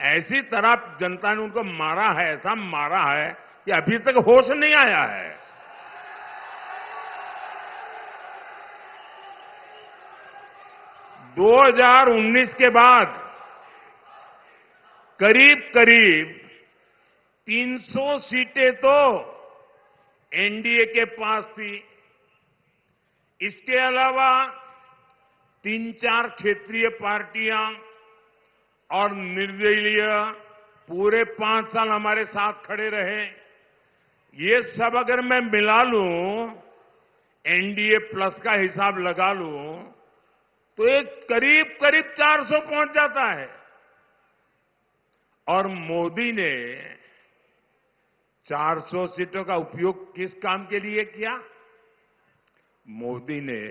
ऐसी तरह जनता ने उनको मारा है, ऐसा मारा है कि अभी तक होश नहीं आया है। – 2019 के बाद करीब करीब 300 सीटें तो एनडीए के पास थी। इसके अलावा 3-4 क्षेत्रीय पार्टियां और निर्दलीय पूरे 5 साल हमारे साथ खड़े रहे। ये सब अगर मैं मिला लूं, एनडीए प्लस का हिसाब लगा लूं, तो ये करीब करीब 400 पहुंच जाता है। और मोदी ने 400 सीटों का उपयोग किस काम के लिए किया? मोदी ने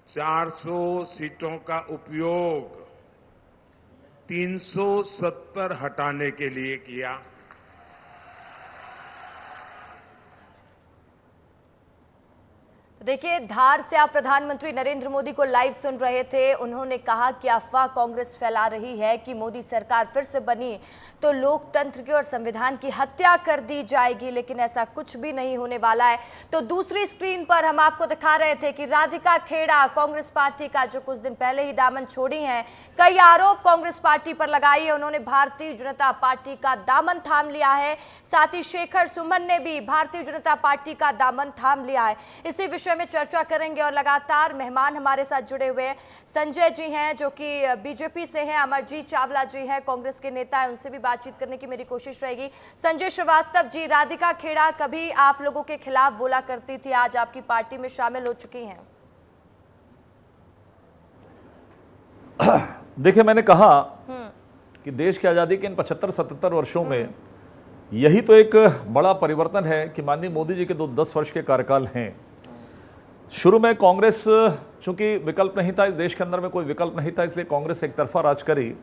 400 सीटों का उपयोग 370 हटाने के लिए किया। देखिए, धार से आप प्रधानमंत्री नरेंद्र मोदी को लाइव सुन रहे थे। उन्होंने कहा कि अफवाह कांग्रेस फैला रही है कि मोदी सरकार फिर से बनी तो लोकतंत्र की और संविधान की हत्या कर दी जाएगी, लेकिन ऐसा कुछ भी नहीं होने वाला है। तो दूसरी स्क्रीन पर हम आपको दिखा रहे थे कि राधिका खेड़ा कांग्रेस पार्टी का जो कुछ दिन पहले ही दामन छोड़ी हैं, कई आरोप कांग्रेस पार्टी पर लगाई है। उन्होंने भारतीय जनता पार्टी का दामन थाम लिया है। साथ ही शेखर सुमन ने भी भारतीय जनता पार्टी का दामन थाम लिया है। इसी विषय में चर्चा करेंगे और लगातार मेहमान हमारे साथ जुड़े हुए हैं। संजय जी हैं जो कि बीजेपी से हैं, अमरजीत चावला जी हैं कांग्रेस के नेता हैं, उनसे भी बातचीत करने की मेरी कोशिश रहेगी। संजय श्रीवास्तव जी, राधिका खेड़ा कभी आप लोगों के खिलाफ बोला करती थी, आज आपकी पार्टी में शामिल हो चुकी हैं। देखिए, मैंने कहा कि देश की आज़ादी के इन 75-77 वर्षों में यही तो एक बड़ा परिवर्तन है कि माननीय मोदी जी के 10 वर्ष के कार्यकाल हैं। शुरू में कांग्रेस, चूंकि विकल्प नहीं था, इस देश के अंदर में कोई विकल्प नहीं था, इसलिए कांग्रेस एक तरफा राज करी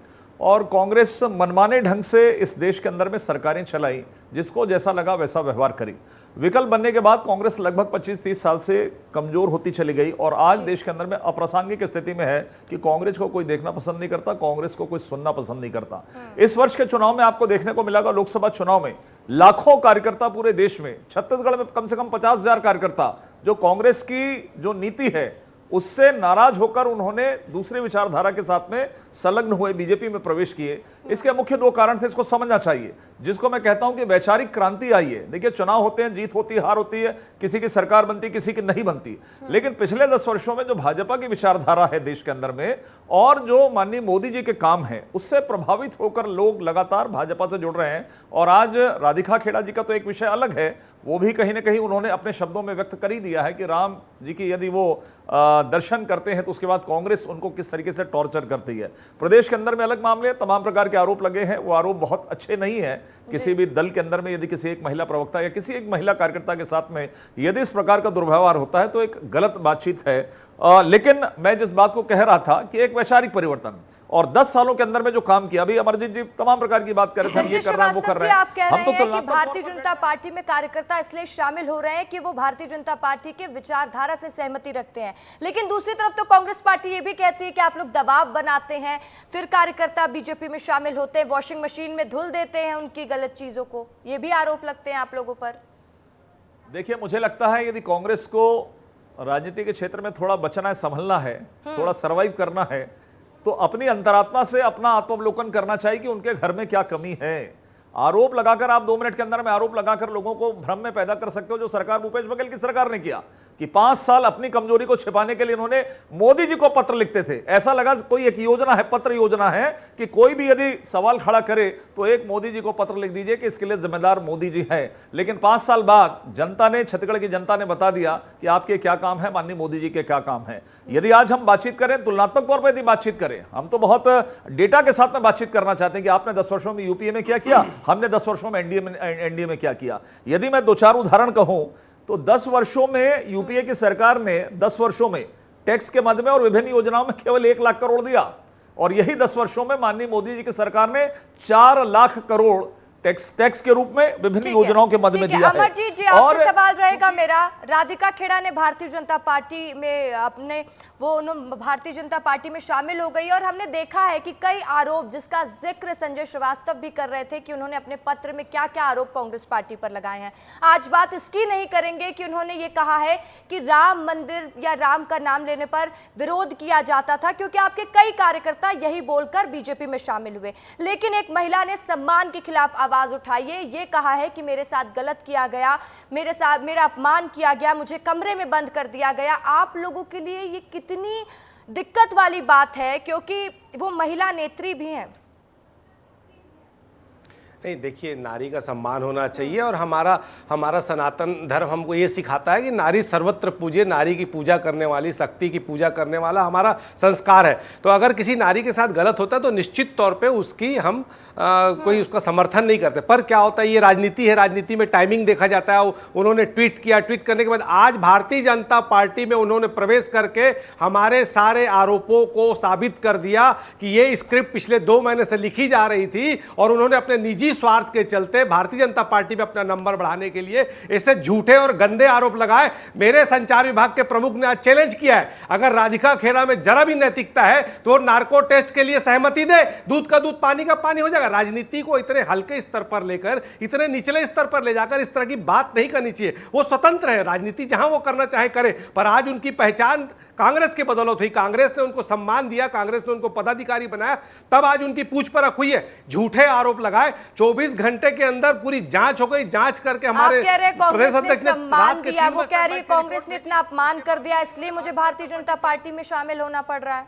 और कांग्रेस मनमाने ढंग से इस देश के अंदर में सरकारें चलाई, जिसको जैसा लगा वैसा व्यवहार करी। विकल्प बनने के बाद कांग्रेस लगभग 25-30 साल से कमजोर होती चली गई और आज देश के अंदर में अप्रासंगिक स्थिति में है कि कांग्रेस को कोई देखना पसंद नहीं करता, कांग्रेस को कोई सुनना पसंद नहीं करता। इस वर्ष के चुनाव में आपको देखने को मिलेगा, लोकसभा चुनाव में लाखों कार्यकर्ता पूरे देश में, छत्तीसगढ़ में कम से कम 50,000 कार्यकर्ता जो कांग्रेस की जो नीति है उससे नाराज होकर उन्होंने दूसरी विचारधारा के साथ में संलग्न हुए, बीजेपी में प्रवेश किए। इसके मुख्य 2 कारण थे, इसको समझना चाहिए, जिसको मैं कहता हूं कि वैचारिक क्रांति आई है। देखिए, चुनाव होते हैं, जीत होती है, हार होती है, किसी की सरकार बनती, किसी की नहीं बनती, लेकिन पिछले 10 वर्षों में जो भाजपा की विचारधारा है देश के अंदर में और जो माननीय मोदी जी के काम है, उससे प्रभावित होकर लोग लगातार भाजपा से जुड़ रहे हैं। और आज राधिका खेड़ा जी का तो एक विषय अलग है, वो भी कहीं ना कहीं उन्होंने अपने शब्दों में व्यक्त कर ही दिया है कि राम जी की यदि वो दर्शन करते हैं तो उसके बाद कांग्रेस उनको किस तरीके से टॉर्चर करती है। प्रदेश के अंदर में अलग मामले, तमाम प्रकार के आरोप लगे हैं, वो आरोप बहुत अच्छे नहीं है। किसी भी दल के अंदर में यदि किसी एक महिला प्रवक्ता या किसी एक महिला कार्यकर्ता के साथ में यदि इस प्रकार का दुर्व्यवहार होता है तो एक गलत बातचीत है। लेकिन मैं जिस बात को कह रहा था कि एक वैचारिक परिवर्तन और 10 सालों के अंदर में जो काम किया, अभी अमरजीत जी तमाम प्रकार की बात कर रहे हैं, ये कर रहे हैं, वो कर रहे हैं। आप कह रहे हैं कि भारतीय जनता पार्टी में कार्यकर्ता इसलिए शामिल हो रहे हैं कि वो भारतीय जनता पार्टी के विचारधारा से सहमति रखते हैं, लेकिन दूसरी तरफ तो कांग्रेस पार्टी ये भी कहती है कि आप लोग दबाव बनाते हैं, फिर कार्यकर्ता बीजेपी में शामिल होते हैं, वॉशिंग मशीन में धुल देते हैं उनकी गलत चीजों को। ये भी आरोप लगते हैं आप लोगों पर। देखिए, मुझे लगता है यदि कांग्रेस को राजनीति के क्षेत्र में थोड़ा बचना है, संभलना है, थोड़ा सर्वाइव करना है, तो अपनी अंतरात्मा से अपना आत्मावलोकन करना चाहिए कि उनके घर में क्या कमी है। आरोप लगाकर आप 2 मिनट के अंदर में आरोप लगाकर लोगों को भ्रम में पैदा कर सकते हो, जो सरकार भूपेश बघेल की सरकार ने किया कि 5 साल अपनी कमजोरी को छिपाने के लिए उन्होंने मोदी जी को पत्र लिखते थे। ऐसा लगा कोई एक योजना है, पत्र योजना है कि कोई भी यदि सवाल खड़ा करे तो एक मोदी जी को पत्र लिख दीजिए कि इसके लिए जिम्मेदार मोदी जी हैं। लेकिन 5 साल बाद जनता ने, छत्तीसगढ़ की जनता ने बता दिया कि आपके क्या काम है, माननीय मोदी जी के क्या काम है। यदि आज हम बातचीत करें, तुलनात्मक तौर पर यदि बातचीत करें, हम तो बहुत डेटा के साथ में बातचीत करना चाहते हैं कि आपने 10 वर्षों में यूपीए में क्या किया, हमने 10 वर्षों में एनडीए में क्या किया। यदि मैं 2-4 उदाहरण कहूं तो 10 वर्षों में यूपीए की सरकार ने 10 वर्षों में टैक्स के मद में और विभिन्न योजनाओं में केवल 1 लाख करोड़ दिया, और यही 10 वर्षों में माननीय मोदी जी की सरकार ने 4 लाख करोड़ टैक्स के रूप में विभिन्न योजनाओं के मद में दिया है। अमरजीत जी, आपसे सवाल रहेगा मेरा, राधिका खेड़ा ने भारतीय जनता पार्टी में अपने भारतीय जनता पार्टी में शामिल हो गई और हमने देखा है कि कई आरोप, जिसका जिक्र संजय श्रीवास्तव भी कर रहे थे कि उन्होंने अपने पत्र में क्या क्या आरोप कांग्रेस पार्टी पर लगाए हैं। आज बात इसकी नहीं करेंगे कि उन्होंने ये कहा है कि राम मंदिर या राम का नाम लेने पर विरोध किया जाता था क्योंकि आपके कई कार्यकर्ता यही बोलकर बीजेपी में शामिल हुए, लेकिन एक महिला ने सम्मान के खिलाफ आवाज उठाई है, ये कहा है कि मेरे साथ गलत किया गया, मेरा अपमान किया गया, मुझे कमरे में बंद कर दिया गया। आप लोगों के लिए ये कितनी दिक्कत वाली बात है, क्योंकि वो महिला नेत्री भी हैं। नहीं, देखिए, नारी का सम्मान होना चाहिए और हमारा सनातन धर्म हमको ये सिखाता है कि नारी सर्वत्र पूजे, नारी की पूजा करने वाली, शक्ति की पूजा करने वाला हमारा संस्कार है। तो अगर किसी नारी के साथ गलत होता है तो निश्चित तौर पे उसकी हम कोई उसका समर्थन नहीं करते। पर क्या होता है, ये राजनीति है, राजनीति में टाइमिंग देखा जाता है। उन्होंने ट्वीट किया, ट्वीट करने के बाद आज भारतीय जनता पार्टी में उन्होंने प्रवेश करके हमारे सारे आरोपों को साबित कर दिया कि ये स्क्रिप्ट पिछले 2 महीने से लिखी जा रही थी और उन्होंने अपने निजी निजी स्वार्थ के चलते भारतीय जनता पार्टी में अपना नंबर बढ़ाने के लिए ऐसे झूठे और गंदे आरोप लगाए। मेरे संचार विभाग के प्रमुख ने आज चैलेंज किया है, अगर राधिका खेड़ा में जरा भी नैतिकता है तो नार्को टेस्ट के लिए सहमति दे, दूध का दूध पानी का पानी हो जाएगा। राजनीति को इतने हल्के स्तर पर लेकर, इतने निचले स्तर पर ले जाकर इस तरह की बात नहीं करनी चाहिए। वो स्वतंत्र है, राजनीति जहां वो करना चाहे करे, पर आज उनकी पहचान कांग्रेस की बदौलत हुई। कांग्रेस ने उनको सम्मान दिया, कांग्रेस ने उनको पदाधिकारी बनाया, तब आज उनकी पूछ परख हुई है। झूठे आरोप लगाए, 24 घंटे के अंदर पूरी जांच हो गई, जांच करके हमारे आप कह रहे कांग्रेस ने प्रदेश सम्मान दिया, वो कह रही है कांग्रेस ने इतना अपमान कर दिया इसलिए मुझे भारतीय जनता पार्टी में शामिल होना पड़ रहा है।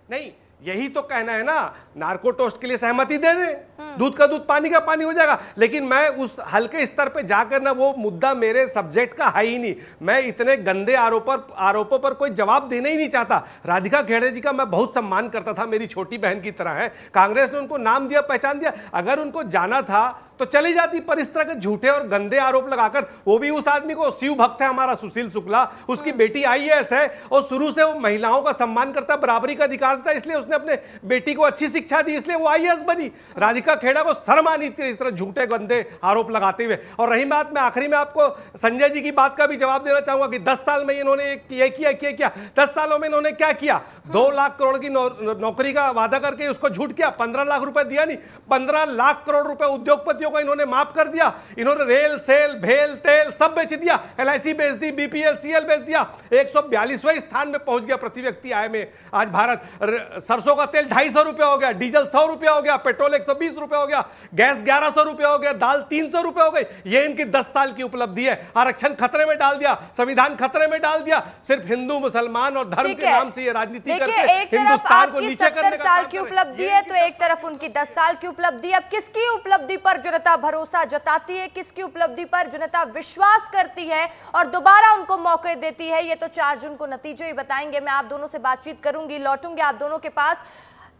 नहीं, यही तो कहना है ना, नार्को टेस्ट के लिए सहमति दे दे, दूध का दूध पानी का पानी हो जाएगा। लेकिन मैं उस हल्के स्तर पे जाकर ना, वो मुद्दा मेरे सब्जेक्ट का है ही नहीं। मैं इतने गंदे आरोपों पर कोई जवाब देना ही नहीं चाहता। राधिका खेड़े जी का मैं बहुत सम्मान करता था, मेरी छोटी बहन की तरह है। कांग्रेस ने उनको नाम दिया, पहचान दिया, अगर उनको जाना था तो चली जाती, पर इस तरह के झूठे और गंदे आरोप लगाकर, वो भी उस आदमी को, शिव भक्त है हमारा सुशील शुक्ला, उसकी बेटी IAS है और शुरू से वो महिलाओं का सम्मान करता, बराबरी का अधिकार था, इसलिए उसने अपने बेटी को अच्छी शिक्षा दी, इसलिए वो IAS बनी। राधिका खेड़ा को शर्म आनी थी इस तरह झूठे गंदे आरोप लगाते हुए। और रही बात, मैं आखिरी में आपको संजय जी की बात का भी जवाब देना चाहूंगा कि 10 साल में इन्होंने ये किया 10 सालों में इन्होंने क्या किया? 2 लाख करोड़ की नौकरी का वादा करके उसको झूठ किया, 15 लाख रुपए दिया नहीं, 15 लाख करोड़ रुपए उद्योगपतियों को इन्होंने माफ कर दिया। इन्होंने रेल, सेल, भेल, तेल सब बेच दिया, LIC बेच दी, BPL, CL बेच दिया। 142वें स्थान में पहुंच गया प्रति व्यक्ति आय में आज भारत। सरसों का तेल 250 रुपया हो गया, डीजल 100 रुपया हो गया, पेट्रोल 120 रुपया हो गया, गैस 1100 रुपया हो गया, दाल 300 रुपया हो गई। ये इनकी 10 साल की उपलब्धि है। आरक्षण खतरे में डाल दिया, संविधान खतरे में डाल दिया, सिर्फ हिंदू मुसलमान और धर्म के नाम से ये राजनीति करके हिंदुस्तान को नीचे करने का 70 साल की उपलब्धि है तो एक तरफ उनकी 10 साल की उपलब्धि। अब किसकी उपलब्धि पर जनता भरोसा जताती है, किसकी उपलब्धि पर जनता विश्वास करती है और दोबारा उनको मौके देती है, ये तो 4 जून को नतीजे ही बताएंगे। मैं आप दोनों से बातचीत करूंगी, लौटूंगी आप दोनों के पास।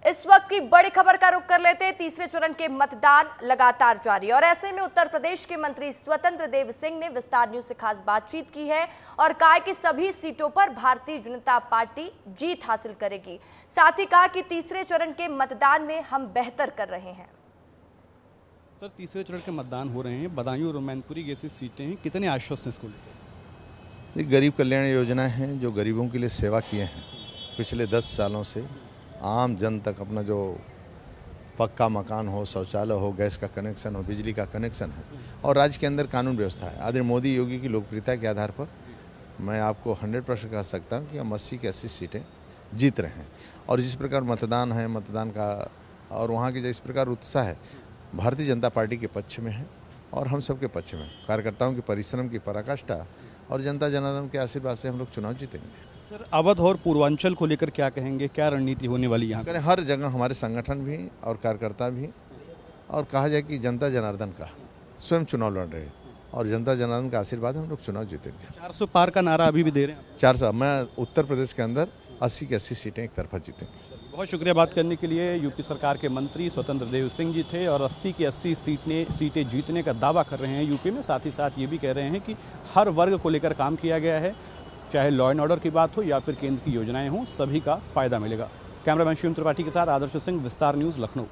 इस वक्त की बड़ी खबर का रुख कर लेते हैं। तीसरे चरण के मतदान लगातार जारी और ऐसे में उत्तर प्रदेश के मंत्री स्वतंत्र देव सिंह ने विस्तार न्यूज से खास बातचीत की है और कहा कि सभी सीटों पर भारतीय जनता पार्टी जीत हासिल करेगी। साथ ही कहा कि तीसरे चरण के मतदान में हम बेहतर कर रहे हैं। सर, तीसरे चरण के मतदान हो रहे हैं, बदायूं और मैनपुरी जैसी सीटें हैं, कितने आश्वस्त हैं इसको लेकर? ये गरीब कल्याण योजना है जो गरीबों के लिए सेवा किए हैं पिछले 10 सालों से। आम जन तक अपना जो पक्का मकान हो, शौचालय हो, गैस का कनेक्शन हो, बिजली का कनेक्शन है और राज्य के अंदर कानून व्यवस्था है। आदरणीय मोदी योगी की लोकप्रियता के आधार पर मैं आपको 100% कह सकता हूँ कि हम 80 की 80 सीटें जीत रहे हैं। और जिस प्रकार मतदान है, मतदान का और वहाँ की जिस प्रकार उत्साह है, भारतीय जनता पार्टी के पक्ष में है और हम सबके पक्ष में। कार्यकर्ताओं के परिश्रम की पराकाष्ठा और जनता जनार्दन के आशीर्वाद से हम लोग चुनाव जीतेंगे। सर, अवध और पूर्वांचल को लेकर क्या कहेंगे, क्या रणनीति होने वाली यहाँ? करें हर जगह हमारे संगठन भी और कार्यकर्ता भी, और कहा जाए कि जनता जनार्दन का स्वयं चुनाव लड़ रहे और जनता जनार्दन का आशीर्वाद हम लोग चुनाव जीतेंगे। 400 पार का नारा अभी भी दे रहे हैं? 400, मैं उत्तर प्रदेश के अंदर 80 की 80 सीटें एक तरफा जीतेंगे। बहुत शुक्रिया बात करने के लिए। यूपी सरकार के मंत्री स्वतंत्र देव सिंह जी थे और 80 की 80 सीटें जीतने का दावा कर रहे हैं यूपी में। साथ ही साथ ये भी कह रहे हैं कि हर वर्ग को लेकर काम किया गया है, चाहे लॉ एंड ऑर्डर की बात हो या फिर केंद्र की योजनाएं हों, सभी का फायदा मिलेगा। कैमरामैन शिवम त्रिपाठी के साथ आदर्श सिंह, विस्तार न्यूज़, लखनऊ।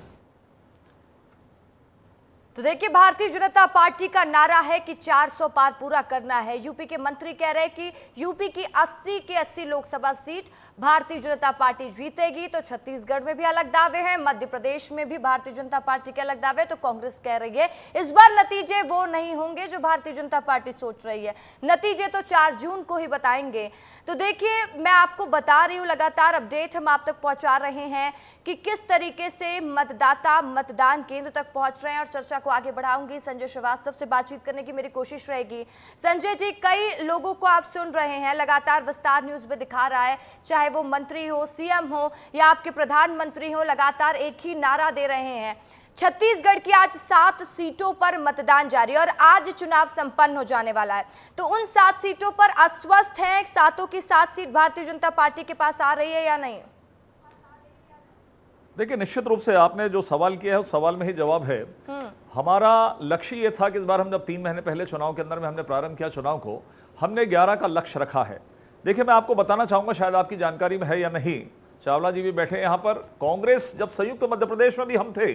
तो देखिए, भारतीय जनता पार्टी का नारा है कि 400 पार पूरा करना है। यूपी के मंत्री कह रहे हैं कि यूपी की 80 की 80 लोकसभा सीट भारतीय जनता पार्टी जीतेगी। तो छत्तीसगढ़ में भी अलग दावे हैं, मध्य प्रदेश में भी भारतीय जनता पार्टी के अलग दावे। तो कांग्रेस कह रही है इस बार नतीजे वो नहीं होंगे जो भारतीय जनता पार्टी सोच रही है, नतीजे तो 4 जून को ही बताएंगे। तो देखिए, मैं आपको बता रही हूँ, लगातार अपडेट हम आप तक पहुंचा रहे हैं कि किस तरीके से मतदाता मतदान केंद्र तक पहुंच रहे हैं और चर्चा को आगे बढ़ाऊंगी। संजय श्रीवास्तव से बातचीत करने की मेरी कोशिश रहेगी। संजय जी, कई लोगों को आप सुन रहे हैं, लगातार विस्तार न्यूज में दिखा रहा है, चाहे वो मंत्री हो, सीएम हो या आपके प्रधानमंत्री हो, लगातार एक ही नारा दे रहे हैं। छत्तीसगढ़ की आज 7 सीटों पर मतदान जारी और आज चुनाव संपन्न हो जाने वाला है। तो उन 7 सीटों पर आश्वस्त हैं, 7 की 7 सीट भारतीय जनता पार्टी के पास आ रही है या नहीं? देखिए, निश्चित रूप से आपने जो सवाल किया है उस सवाल में ही जवाब है। हमारा लक्ष्य ये था कि इस बार हम जब 3 महीने पहले चुनाव के अंदर में हमने प्रारंभ किया चुनाव को, हमने 11 का लक्ष्य रखा है। देखिए, मैं आपको बताना चाहूंगा, शायद आपकी जानकारी में है या नहीं, चावला जी भी बैठे हैं यहाँ पर, कांग्रेस जब संयुक्त मध्य प्रदेश में भी हम थे,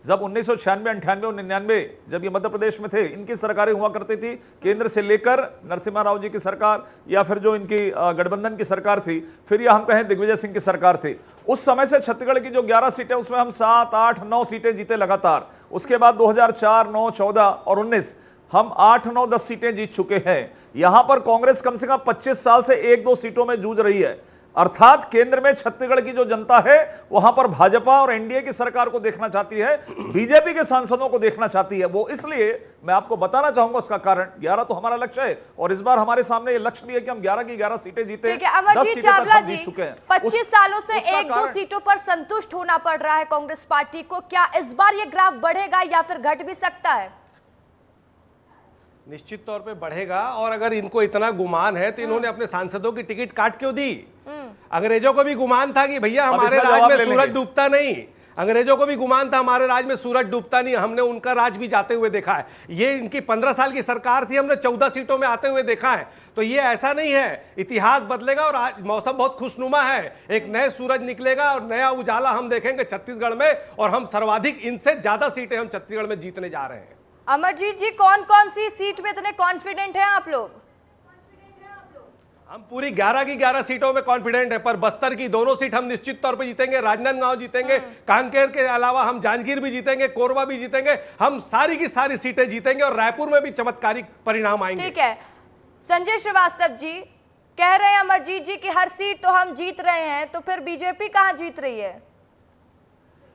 जब 1996, 98 और 99 जब ये मध्य प्रदेश में थे, इनकी सरकारें हुआ करती थी, केंद्र से लेकर नरसिम्हा राव जी की सरकार या फिर जो इनकी गठबंधन की सरकार थी, फिर या हम कहें दिग्विजय सिंह की सरकार थी, उस समय से छत्तीसगढ़ की जो 11 सीटें उसमें हम 7, 8, 9 सीटें जीते लगातार। उसके बाद 2004, 9, 14 और 19 हम 8, 9, 10 सीटें जीत चुके हैं। यहां पर कांग्रेस कम से कम 25 साल से 1-2 सीटों में जूझ रही है। अर्थात केंद्र में छत्तीसगढ़ की जो जनता है वहां पर भाजपा और एनडीए की सरकार को देखना चाहती है, बीजेपी के सांसदों को देखना चाहती है। वो इसलिए मैं आपको बताना चाहूंगा उसका कारण, 11 तो हमारा लक्ष्य है और इस बार हमारे सामने ये लक्ष्य भी है कि हम 11 की 11 सीटें जीते। ठीक है अमरजीत चावला जी, 25 सालों से 1-2 सीटों पर संतुष्ट होना पड़ रहा है कांग्रेस पार्टी को, क्या इस बार ये ग्राफ बढ़ेगा या फिर घट भी सकता है? निश्चित तौर पे बढ़ेगा। और अगर इनको इतना गुमान है तो इन्होंने अपने सांसदों की टिकट काट क्यों दी? अंग्रेजों को भी गुमान था कि भैया हमारे राज में सूरज डूबता नहीं, अंग्रेजों को भी गुमान था हमारे राज में सूरज डूबता नहीं, हमने उनका राज भी जाते हुए देखा है। ये इनकी 15 साल की सरकार थी, हमने 14 सीटों में आते हुए देखा है। तो ये ऐसा नहीं है, इतिहास बदलेगा और आज मौसम बहुत खुशनुमा है, एक नए सूरज निकलेगा और नया उजाला हम देखेंगे छत्तीसगढ़ में, और हम सर्वाधिक इनसे ज्यादा सीटें हम छत्तीसगढ़ में जीतने जा रहे हैं। अमरजीत जी, कौन कौन सी सीट में इतने कॉन्फिडेंट हैं आप लोग? हम पूरी 11 की 11 सीटों में कॉन्फिडेंट है, पर बस्तर की दोनों सीट हम निश्चित तौर पे जीतेंगे, राजनांदगांव जीतेंगे, कांकेर के अलावा हम जांजगीर भी जीतेंगे, कोरबा भी जीतेंगे, हम सारी की सारी सीटें जीतेंगे और रायपुर में भी चमत्कारिक परिणाम आएंगे। ठीक है, संजय श्रीवास्तव जी कह रहे हैं अमरजीत जी की हर सीट तो हम जीत रहे हैं, तो फिर बीजेपी कहां जीत रही है?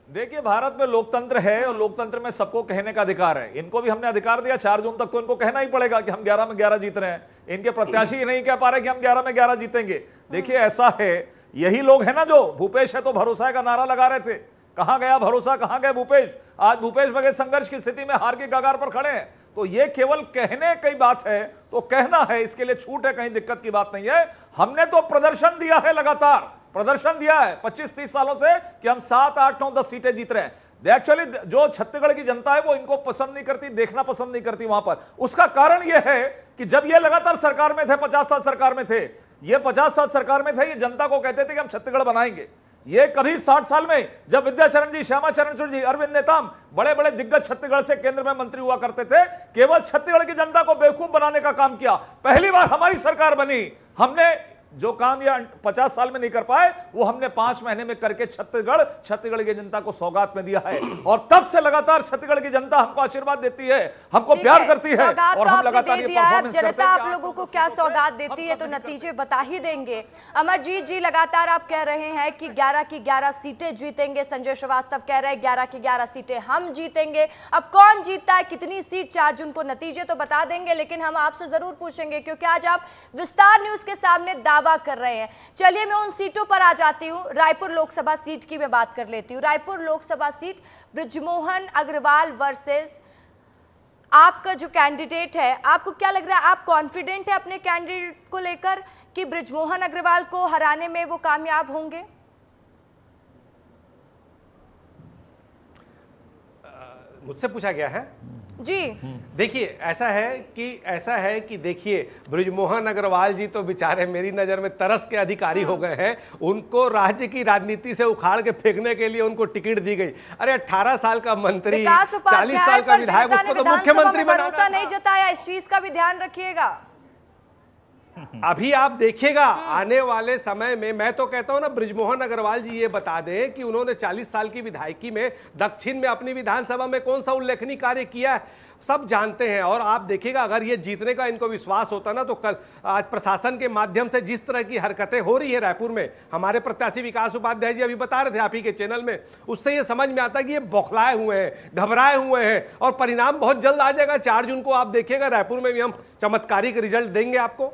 देखिए, भारत में लोकतंत्र है और लोकतंत्र में सबको कहने का अधिकार है। इनको भी हमने अधिकार दिया, 4 जून तक तो इनको कहना ही पड़ेगा कि हम 11 में 11 जीत रहे हैं। इनके प्रत्याशी नहीं कह पा रहे कि हम 11 में 11 जीतेंगे। देखिए, ऐसा है, यही लोग हैं ना जो भूपेश है तो भरोसा है का नारा लगा रहे थे। कहां गया भरोसा, कहां गए भूपेश? आज भूपेश बघेल संघर्ष की स्थिति में हार के कगार पर खड़े हैं। तो ये केवल कहने की बात है, तो कहना है, इसके लिए छूट है, कहीं दिक्कत की बात नहीं है। हमने तो प्रदर्शन दिया है, लगातार प्रदर्शन दिया है 25-30 सालों से कि हम 7, 8, 9, 10 सीटें जीत रहे हैं। एक्चुअली जो छत्तीसगढ़ की जनता है वो इनको पसंद नहीं करती, देखना पसंद नहीं करती वहां पर। उसका कारण यह है कि जब ये लगातार सरकार में थे, 50 साल सरकार में थे, ये 50 साल सरकार में थे, ये जनता को कहते थे कि हम छत्तीसगढ़ बनाएंगे। ये कभी 60 साल में जब विद्याचरण जी, श्यामा चरण जी, अरविंद नेताम, बड़े बड़े दिग्गज छत्तीसगढ़ से केंद्र में मंत्री हुआ करते थे, केवल छत्तीसगढ़ की जनता को बेवकूफ बनाने का काम किया। पहली बार हमारी सरकार बनी, हमने जो काम या 50 साल में नहीं कर पाए वो हमने 5 महीने में करके छत्तीसगढ़ की जनता को सौगात में दिया है। और तब से लगातार छत्तीसगढ़ की जनता हमको आशीर्वाद देती है, हमको प्यार करती है और हम लगातार ये परफॉर्मेंस करते हैं। जनता आप लोगों को क्या सौगात देती है तो नतीजे बता ही देंगे। अमरजीत जी, लगातार आप कह रहे हैं कि 11 की 11 सीटें जीतेंगे, संजय श्रीवास्तव कह रहे हैं 11 की 11 सीटें हम जीतेंगे। अब कौन जीतता है, कितनी सीट 4 जून को नतीजे तो बता देंगे, लेकिन हम आपसे जरूर पूछेंगे क्योंकि आज आप विस्तार न्यूज के सामने दावा कर रहे हैं। चलिए मैं उन सीटों पर आ जाती हूं। रायपुर लोकसभा सीट की मैं बात कर लेती हूं। रायपुर लोकसभा सीट बृजमोहन अग्रवाल वर्सेस आपका जो कैंडिडेट है, आपको क्या लग रहा है, आप कॉन्फिडेंट है अपने कैंडिडेट को लेकर कि बृजमोहन अग्रवाल को हराने में वो कामयाब होंगे? मुझसे पूछा गया है जी। देखिए, ऐसा है कि देखिए, बृजमोहन अग्रवाल जी तो बेचारे मेरी नज़र में तरस के अधिकारी हो गए हैं। उनको राज्य की राजनीति से उखाड़ के फेंकने के लिए उनको टिकट दी गई। अरे 18 साल का मंत्री, 40 साल का विधायक, उसको तो मुख्यमंत्री भरोसा नहीं जताया, इस चीज का भी ध्यान रखिएगा। अभी आप देखिएगा आने वाले समय में, मैं तो कहता हूं ना, बृजमोहन अग्रवाल जी ये बता दें कि उन्होंने 40 साल की विधायकी में दक्षिण में अपनी विधानसभा में कौन सा उल्लेखनीय कार्य किया है, सब जानते हैं। और आप देखिएगा, अगर ये जीतने का इनको विश्वास होता ना, तो कल आज प्रशासन के माध्यम से जिस तरह की हरकतें हो रही है रायपुर में, हमारे प्रत्याशी विकास उपाध्याय जी अभी बता रहे थे आप ही के चैनल में, उससे ये समझ में आता है कि ये बौखलाए हुए हैं, घबराए हुए हैं, और परिणाम बहुत जल्द आ जाएगा। 4 जून को आप देखिएगा रायपुर में भी हम चमत्कारिक रिजल्ट देंगे आपको।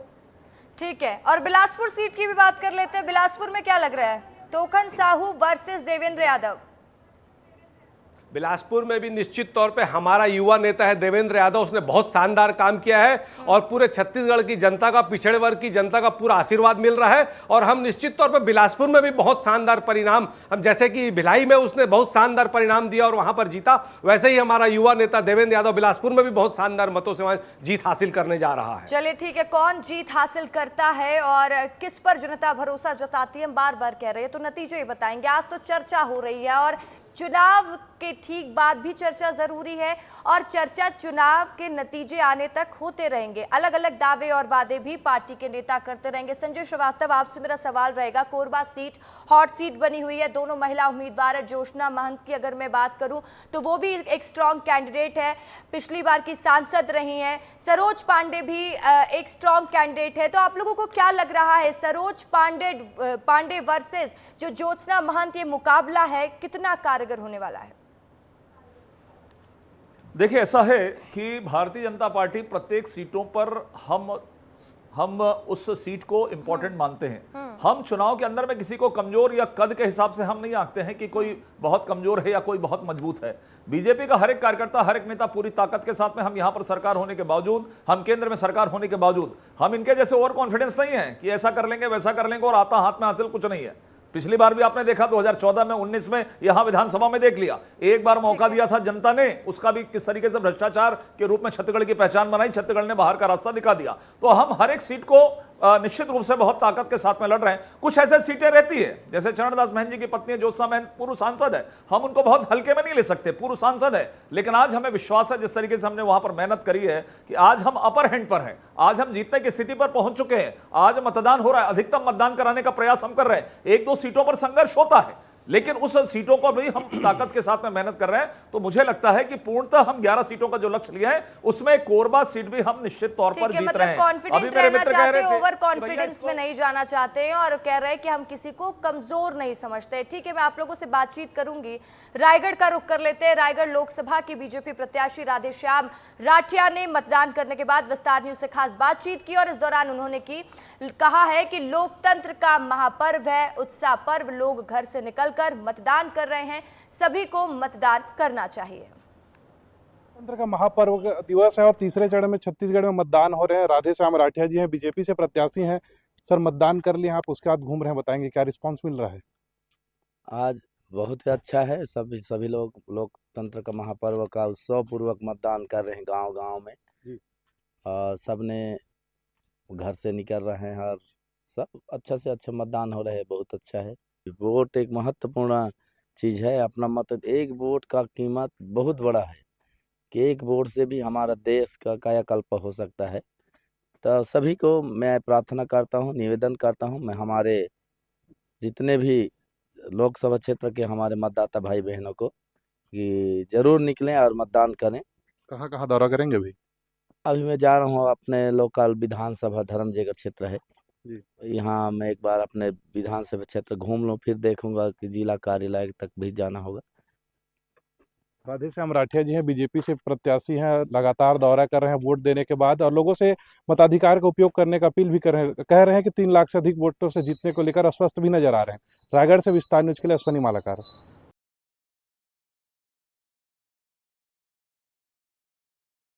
ठीक है, और बिलासपुर सीट की भी बात कर लेते हैं। बिलासपुर में क्या लग रहा है, टोकन साहू वर्सेस देवेंद्र यादव? बिलासपुर में भी निश्चित तौर पे हमारा युवा नेता है देवेंद्र यादव, उसने बहुत शानदार काम किया है और पूरे छत्तीसगढ़ की जनता का, पिछड़े वर्ग की जनता का पूरा आशीर्वाद मिल रहा है। और हम निश्चित तौर पे बिलासपुर में भी बहुत शानदार परिणाम, हम जैसे कि भिलाई में उसने बहुत शानदार परिणाम दिया और वहां पर जीता, वैसे ही हमारा युवा नेता देवेंद्र यादव बिलासपुर में भी बहुत शानदार मतों से वहां जीत हासिल करने जा रहा है। चलिए ठीक है, कौन जीत हासिल करता है और किस पर जनता भरोसा जताती है, हम बार बार कह रहे हैं, तो नतीजे ही बताएंगे। आज तो चर्चा हो रही है और चुनाव के ठीक बाद भी चर्चा जरूरी है और चर्चा चुनाव के नतीजे आने तक होते रहेंगे। अलग अलग दावे और वादे भी पार्टी के नेता करते रहेंगे। संजय श्रीवास्तव, आपसे मेरा सवाल रहेगा, कोरबा सीट हॉट सीट बनी हुई है, दोनों महिला उम्मीदवार है। जोशना महंत की अगर मैं बात करूं तो वो भी एक स्ट्रॉन्ग कैंडिडेट है, पिछली बार की सांसद रही हैं। सरोज पांडे भी एक स्ट्रॉन्ग कैंडिडेट है। तो आप लोगों को क्या लग रहा है, सरोज पांडे वर्सेस जो ज्योत्सना महंत, ये मुकाबला है कितना कारगर होने वाला है? देखिए, ऐसा है कि भारतीय जनता पार्टी प्रत्येक सीटों पर हम उस सीट को इंपॉर्टेंट मानते हैं। हम चुनाव के अंदर में किसी को कमजोर या कद के हिसाब से हम नहीं आंकते हैं कि कोई बहुत कमजोर है या कोई बहुत मजबूत है। बीजेपी का हर एक कार्यकर्ता, हर एक नेता पूरी ताकत के साथ में, हम यहां पर सरकार होने के बावजूद, हम केंद्र में सरकार होने के बावजूद, हम इनके जैसे ओवर कॉन्फिडेंस नहीं है कि ऐसा कर लेंगे वैसा कर लेंगे और आता हाथ में हासिल कुछ नहीं है। पिछली बार भी आपने देखा 2014 में, 19 में, यहां विधानसभा में देख लिया, एक बार मौका दिया था जनता ने, उसका भी किस तरीके से भ्रष्टाचार के रूप में छत्तीसगढ़ की पहचान बनाई, छत्तीसगढ़ ने बाहर का रास्ता दिखा दिया। तो हम हर एक सीट को निश्चित रूप से बहुत ताकत के साथ में लड़ रहे हैं। कुछ ऐसे सीटें रहती है, जैसे चरणदास महंत जी की पत्नी ज्योत्सना महंत पूर्व सांसद है, हम उनको बहुत हल्के में नहीं ले सकते, पूर्व सांसद है, लेकिन आज हमें विश्वास है जिस तरीके से हमने वहां पर मेहनत करी है कि आज हम अपर हैंड पर हैं, आज हम जीतने की स्थिति पर पहुंच चुके हैं। आज मतदान हो रहा है, अधिकतम मतदान कराने का प्रयास हम कर रहे हैं। 1-2 सीटों पर संघर्ष होता है, लेकिन उस सीटों को भी हम ताकत के साथ में मेहनत कर रहे हैं। तो मुझे लगता है कि पूर्णतः हम 11 सीटों का जो लक्ष्य लिया है उसमें कोरबा सीट भी हम निश्चित तौर पर जीत रहे हैं। कॉन्फिडेंट रहना चाहते हैं, ओवर कॉन्फिडेंस में नहीं जाना चाहते हैं और कह रहे हैं कि हम किसी को कमजोर नहीं समझते। ठीक है, मैं आप लोगों से बातचीत करूंगी। रायगढ़ का रुख कर लेते हैं। रायगढ़ लोकसभा की बीजेपी प्रत्याशी राधेश्याम राठिया ने मतदान करने के बाद विस्तार न्यूज से खास बातचीत की और इस दौरान उन्होंने कहा है कि लोकतंत्र का महापर्व है, उत्साह पर्व, लोग घर से निकल कर मतदान कर रहे हैं, सभी को मतदान करना चाहिए। लोकतंत्र का महापर्व दिवस है और तीसरे चरण में छत्तीसगढ़ में मतदान हो रहे हैं। राधेश्याम राठिया जी हैं, बीजेपी से प्रत्याशी हैं। सर, मतदान कर लिए आप, उसके बाद घूम रहे हैं, बताएंगे क्या रिस्पांस मिल रहा है? आज बहुत ही अच्छा है। सभी लोग लोकतंत्र का महापर्व का उत्सव पूर्वक मतदान कर रहे हैं गांव-गांव में। सबने घर से निकल रहे हैं और सब अच्छा से अच्छा मतदान हो रहा है, बहुत अच्छा है। वोट एक महत्वपूर्ण चीज़ है। अपना मत, एक वोट का कीमत बहुत बड़ा है कि एक वोट से भी हमारा देश का कायाकल्प हो सकता है। तो सभी को मैं प्रार्थना करता हूँ, निवेदन करता हूँ, मैं हमारे जितने भी लोकसभा क्षेत्र के हमारे मतदाता भाई बहनों को कि जरूर निकलें और मतदान करें। कहाँ कहाँ दौरा करेंगे अभी मैं जा रहा हूँ अपने लोकल विधानसभा धर्मजयगढ़ क्षेत्र है, यहाँ मैं एक बार अपने विधानसभा क्षेत्र घूम लूँ, फिर देखूंगा कि जिला कार्यालय तक भी जाना होगा। राधेश्याम राठिया जी हैं, बीजेपी से प्रत्याशी हैं, लगातार दौरा कर रहे हैं वोट देने के बाद और लोगों से मताधिकार का उपयोग करने का अपील भी कर रहे हैं। कह रहे हैं कि 3 लाख से अधिक वोटों से जीतने को लेकर आश्वस्त भी नजर आ रहे हैं। रायगढ़ से विस्तार न्यूज के लिए अश्वनी मालाकार।